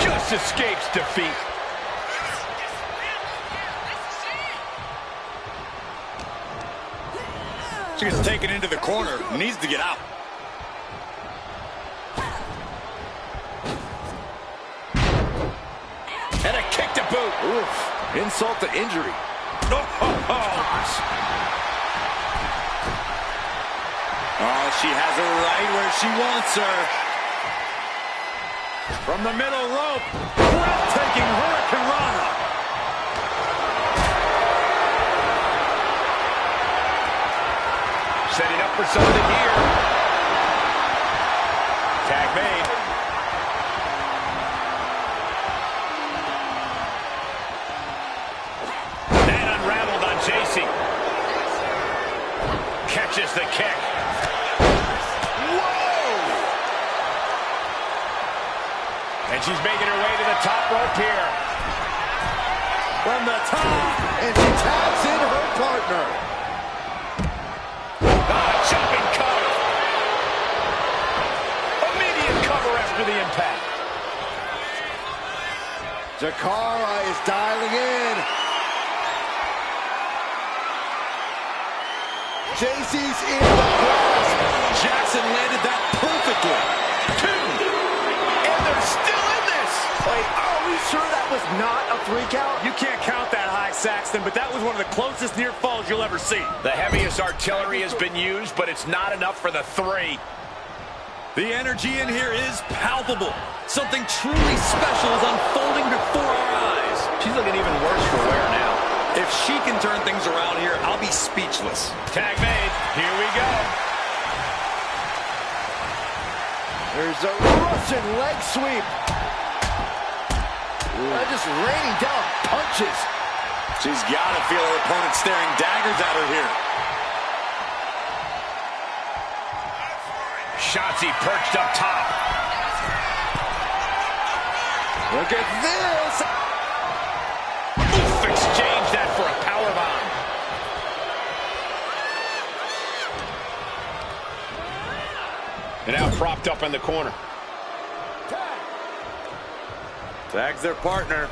Just escapes defeat. She gets taken into the corner, needs to get out. And a kick to boot. Oof, insult to injury. Oh, she has her right where she wants her. From the middle rope, breathtaking Hurricane Rana. Setting up for something here. Tag made. And unraveled on JC. Catches the kick. And she's making her way to the top rope here. From the top, and she taps in her partner. Jumping cover. Immediate cover after the impact. Jakara is dialing in. JC's in the grasp. Jackson landed that perfectly. And they're still in this. Wait, are we sure that was not a 3 count? You can't count that high, Saxton, but that was one of the closest near falls you'll ever see. The heaviest artillery has been used, but it's not enough for the 3. The energy in here is palpable. Something truly special is unfolding before our eyes. She's looking even worse for wear now. If she can turn things around here, I'll be speechless. Tag made. Here we go. There's a Russian leg sweep. Just raining down punches. She's got to feel her opponent staring daggers at her here. Shotzi perched up top. Look at this. Oof, exchange that for a powerbomb. And now propped up in the corner. Tags their partner.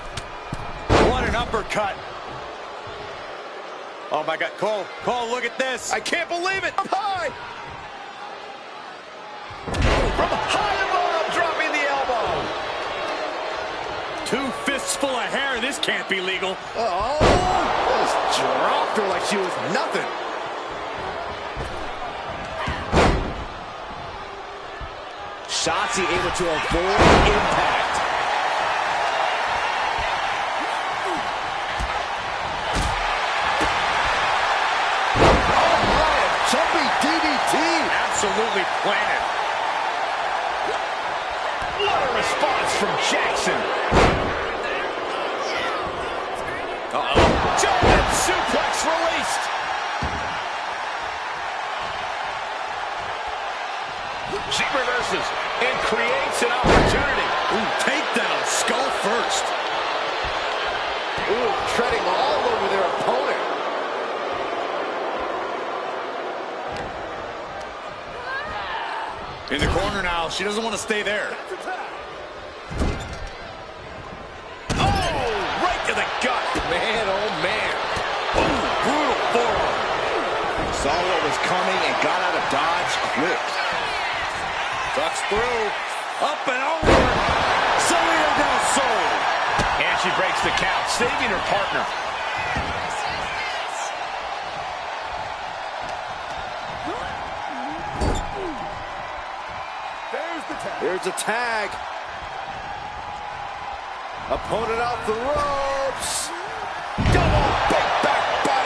What an uppercut. Oh my God, Cole, look at this. I can't believe it. Up high. From high above, dropping the elbow. 2 fists full of hair. This can't be legal. Oh, just dropped her like she was nothing. Shotzi able to avoid impact. Absolutely planted. What a response from Jackson. German suplex released. She reverses and creates an opportunity. Ooh, takedown, skull first. Ooh, treading all over their opponent. In the corner now, she doesn't want to stay there. Oh, right to the gut. Man, oh man. Ooh, brutal forearm. Saw what was coming and got out of dodge quick. Ducks through. Up and over. Selena Del Sol. And she breaks the count, saving her partner. Here's a tag. Opponent off the ropes. Double big back body.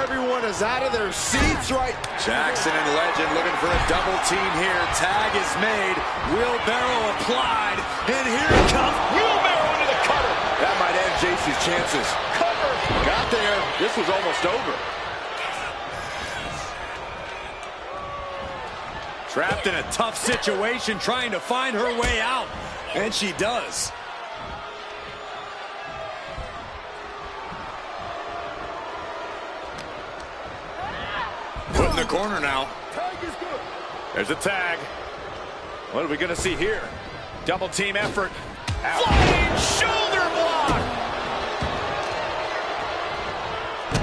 everyone is out of their seats right. Jackson and Legend looking for a double team here. Tag is made. Wheelbarrow applied. And here it comes. Wheelbarrow into the cutter. That might end JC's chances. Cover. Got there. This was almost over. Trapped in a tough situation, trying to find her way out. And she does. Put in the corner now. There's a tag. What are we going to see here? Double team effort. Flying shoulder block.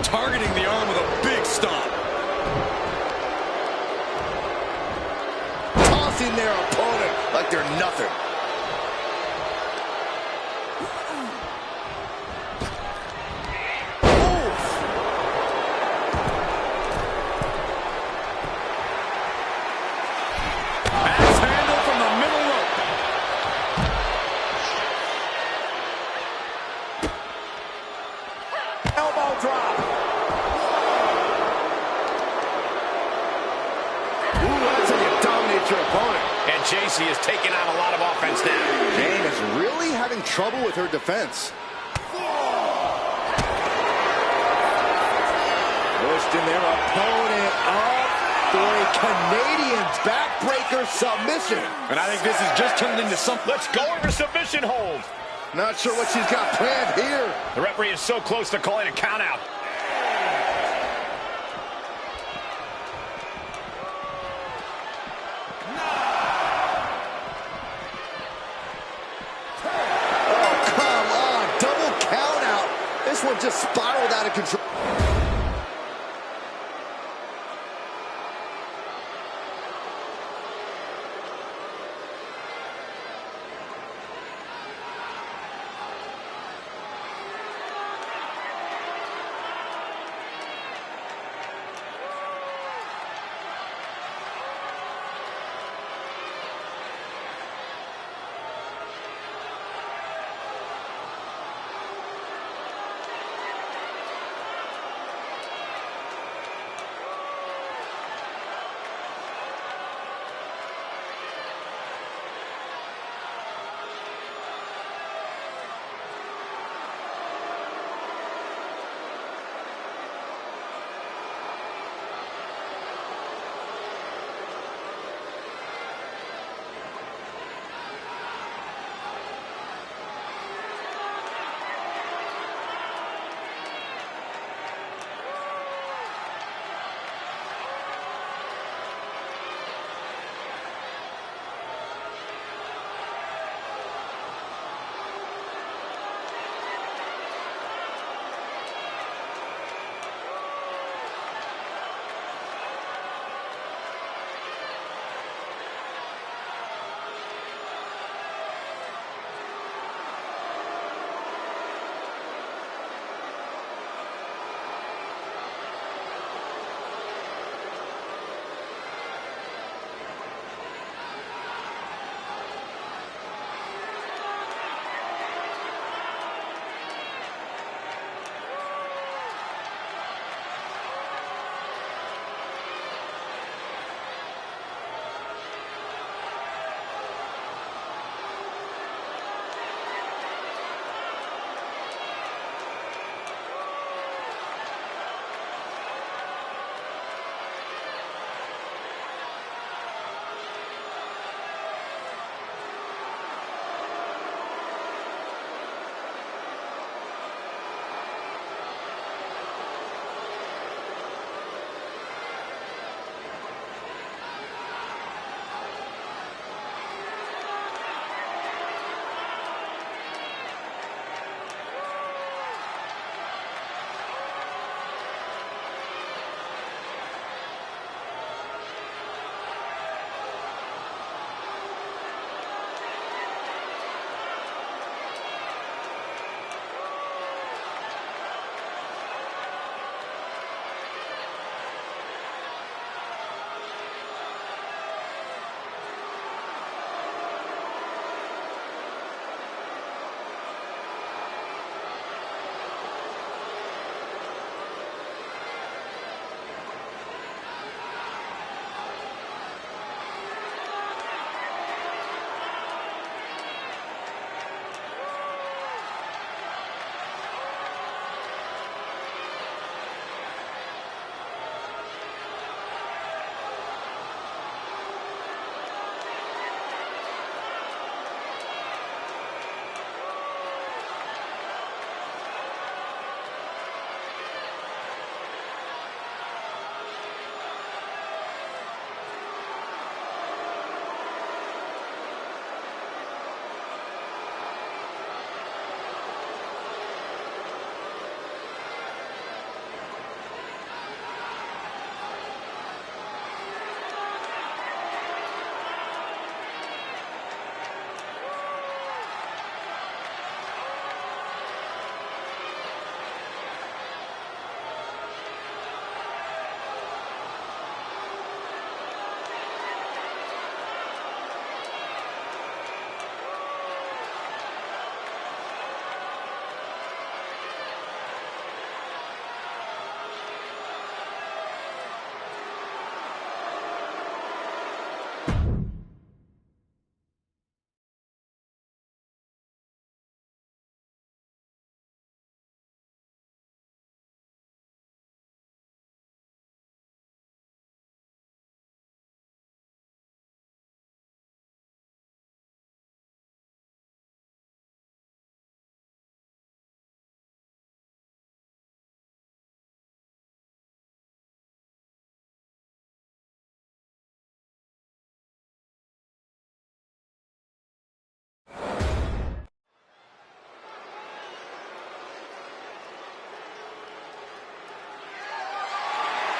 Targeting the arm with a big stomp. Tossing their opponent like they're nothing. Axe handle from the middle rope. Elbow drop. Ooh, that's how you dominate your opponent. And JC is taking on a lot of offense now. Jane is really having trouble with her defense. Pushing their opponent up for a Canadian backbreaker submission. And I think this has just turned into something. Let's go over submission hold. Not sure what she's got planned here. The referee is so close to calling a count out. Oh, come on. Double count out. This one just spiraled out of control.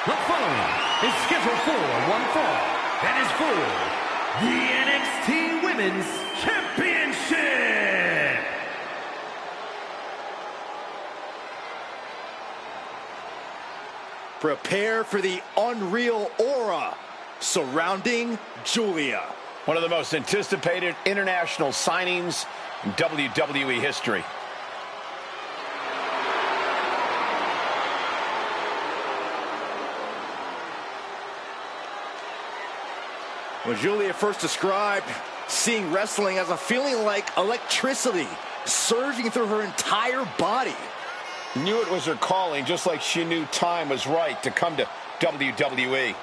The following is scheduled for one fall and is for the NXT Women's Championship. Prepare for the unreal aura surrounding Giulia. One of the most anticipated international signings in WWE history. When Giulia first described seeing wrestling as a feeling like electricity surging through her entire body. Knew it was her calling, just like she knew time was right to come to WWE.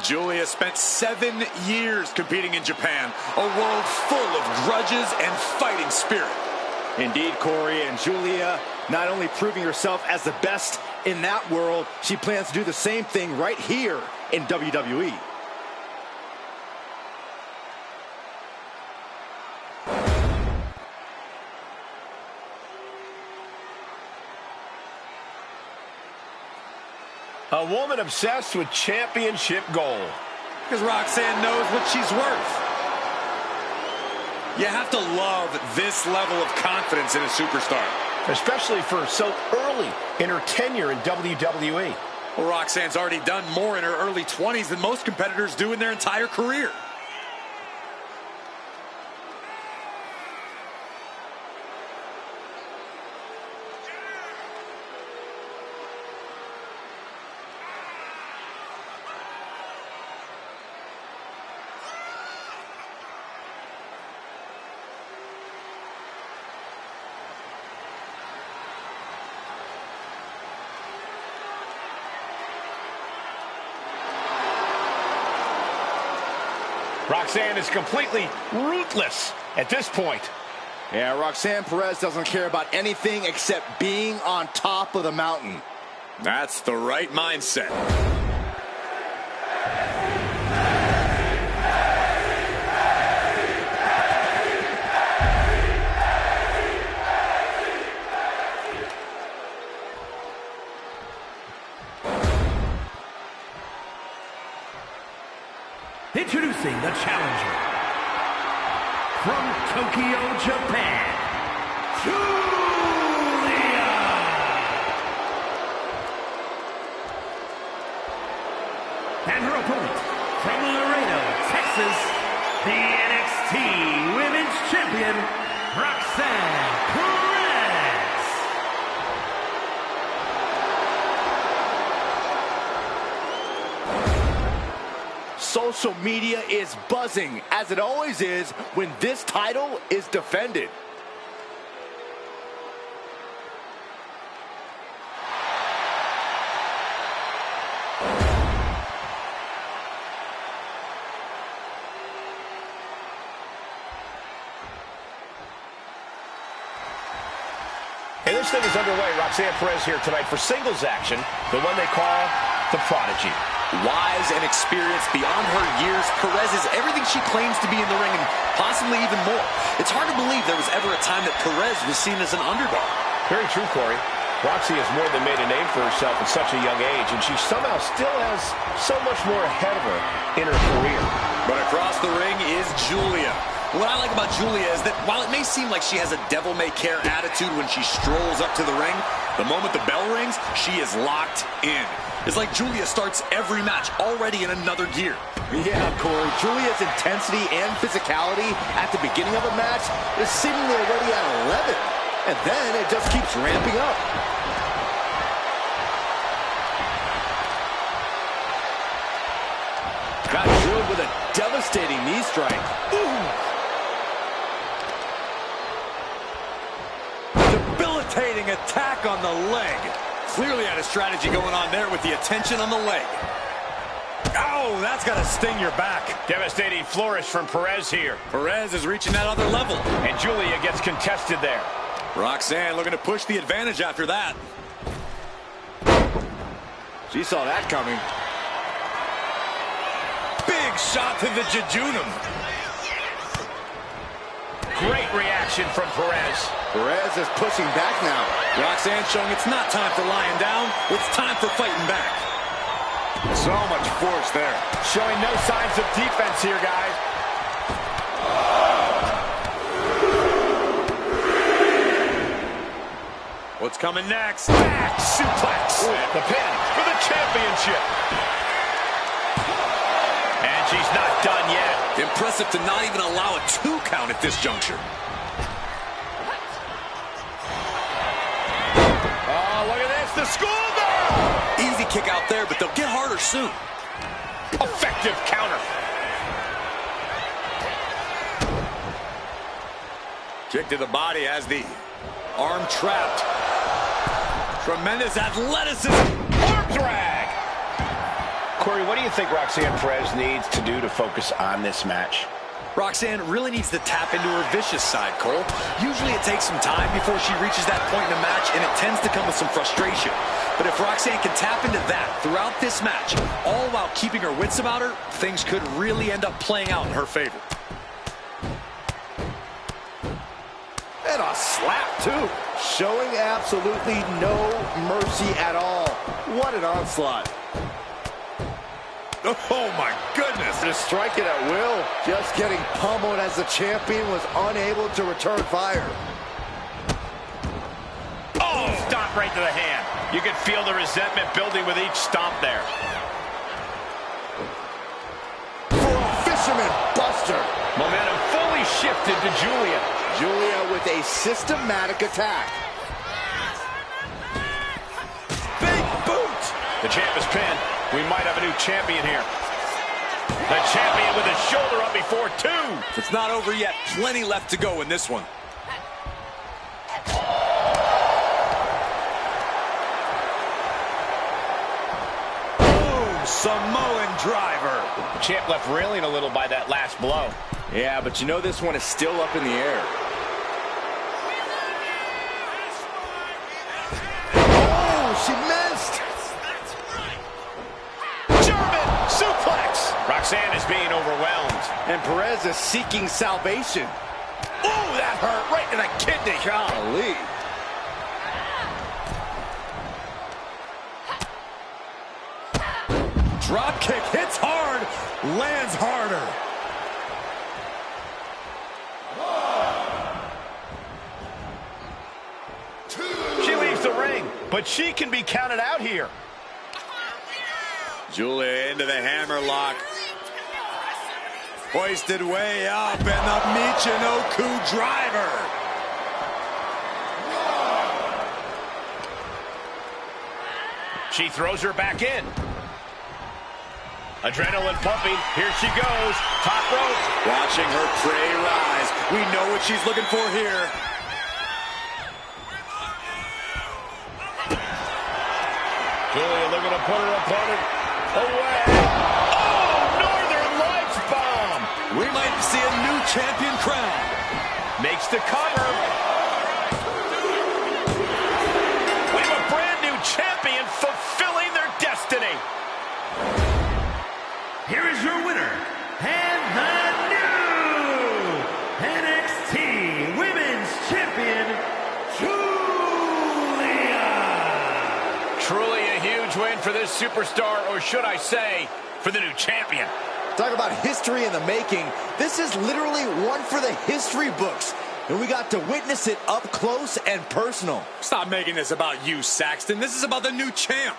Giulia spent 7 years competing in Japan, a world full of grudges and fighting spirit. Indeed, Corey, and Giulia not only proving herself as the best in that world, she plans to do the same thing right here in WWE. A woman obsessed with championship gold. Because Roxanne knows what she's worth. You have to love this level of confidence in a superstar. Especially for so early in her tenure in WWE. Well, Roxanne's already done more in her early 20s than most competitors do in their entire career. Roxanne is completely ruthless at this point. Yeah, Roxanne Perez doesn't care about anything except being on top of the mountain. That's the right mindset. Introducing the challenger from Tokyo, Japan, Giulia. And her opponent from Laredo, Texas, the NXT Women's Champion, Roxanne Perez. Social media is buzzing, as it always is when this title is defended. And this thing is underway. Roxanne Perez here tonight for singles action, the one they call the Prodigy. Wise and experienced beyond her years, Perez is everything she claims to be in the ring and possibly even more. It's hard to believe there was ever a time that Perez was seen as an underdog. Very true, Corey. Roxy has more than made a name for herself at such a young age, and she somehow still has so much more ahead of her in her career. But across the ring is Giulia. What I like about Giulia is that while it may seem like she has a devil-may-care attitude when she strolls up to the ring, the moment the bell rings, she is locked in. It's like Giulia starts every match already in another gear. Yeah, Corey, Giulia's intensity and physicality at the beginning of a match is seemingly already at 11. And then it just keeps ramping up. Got drilled with a devastating knee strike. Ooh. Debilitating attack on the leg. Clearly had a strategy going on there with the attention on the leg. Oh, Oh, that's got to sting your back. Devastating flourish from Perez here. Perez is reaching that other level. And Julia gets contested there. Roxanne looking to push the advantage after that. She saw that coming. Big shot to the jejunum. Great reaction from Perez. Perez is pushing back now. Roxanne showing it's not time for lying down, it's time for fighting back. So much force there. Showing no signs of defense here, guys. What's coming next? Back suplex. The pin for the championship. And she's not done yet. Impressive to not even allow a 2 count at this juncture. Oh, look at this, the schoolgirl! Easy kick out there, but they'll get harder soon. Effective counter. Kick to the body as the arm trapped. Tremendous athleticism. Arm drag. Corey, what do you think Roxanne Perez needs to do to focus on this match? Roxanne really needs to tap into her vicious side, Cole. Usually it takes some time before she reaches that point in a match, and it tends to come with some frustration. But if Roxanne can tap into that throughout this match, all while keeping her wits about her, things could really end up playing out in her favor. And a slap, too. Showing absolutely no mercy at all. What an onslaught. Oh, my goodness. Just strike it at will. Just getting pummeled as the champion was unable to return fire. Oh, stomp right to the hand. You can feel the resentment building with each stomp there. For a fisherman buster. Momentum fully shifted to Julia. Julia with a systematic attack. Big boot. The champ is pinned. We might have a new champion here. The champion with his shoulder up before 2. It's not over yet. Plenty left to go in this one. Boom, Samoan driver. The champ left reeling a little by that last blow. Yeah, but you know this one is still up in the air. Oh, she missed. German suplex. Roxanne is being overwhelmed. And Perez is seeking salvation. Ooh, that hurt right in the kidney. Golly. Drop kick hits hard, lands harder. She leaves the ring, but she can be counted out here. Julia into the hammerlock. Hoisted way up, and the Michinoku driver. She throws her back in. Adrenaline pumping. Here she goes. Top rope. Watching her prey rise. We know what she's looking for here. Julia looking to put her opponent away. Oh, Northern Lights bomb. We might see a new champion crown. Makes the cover. We have a brand new champion fulfilling their destiny. Here is your winner, and the new NXT Women's Champion, Julia. Truly a huge win for this superstar, or should I say, for the new champion. Talk about history in the making. This is literally one for the history books. And we got to witness it up close and personal. Stop making this about you, Saxton. This is about the new champ.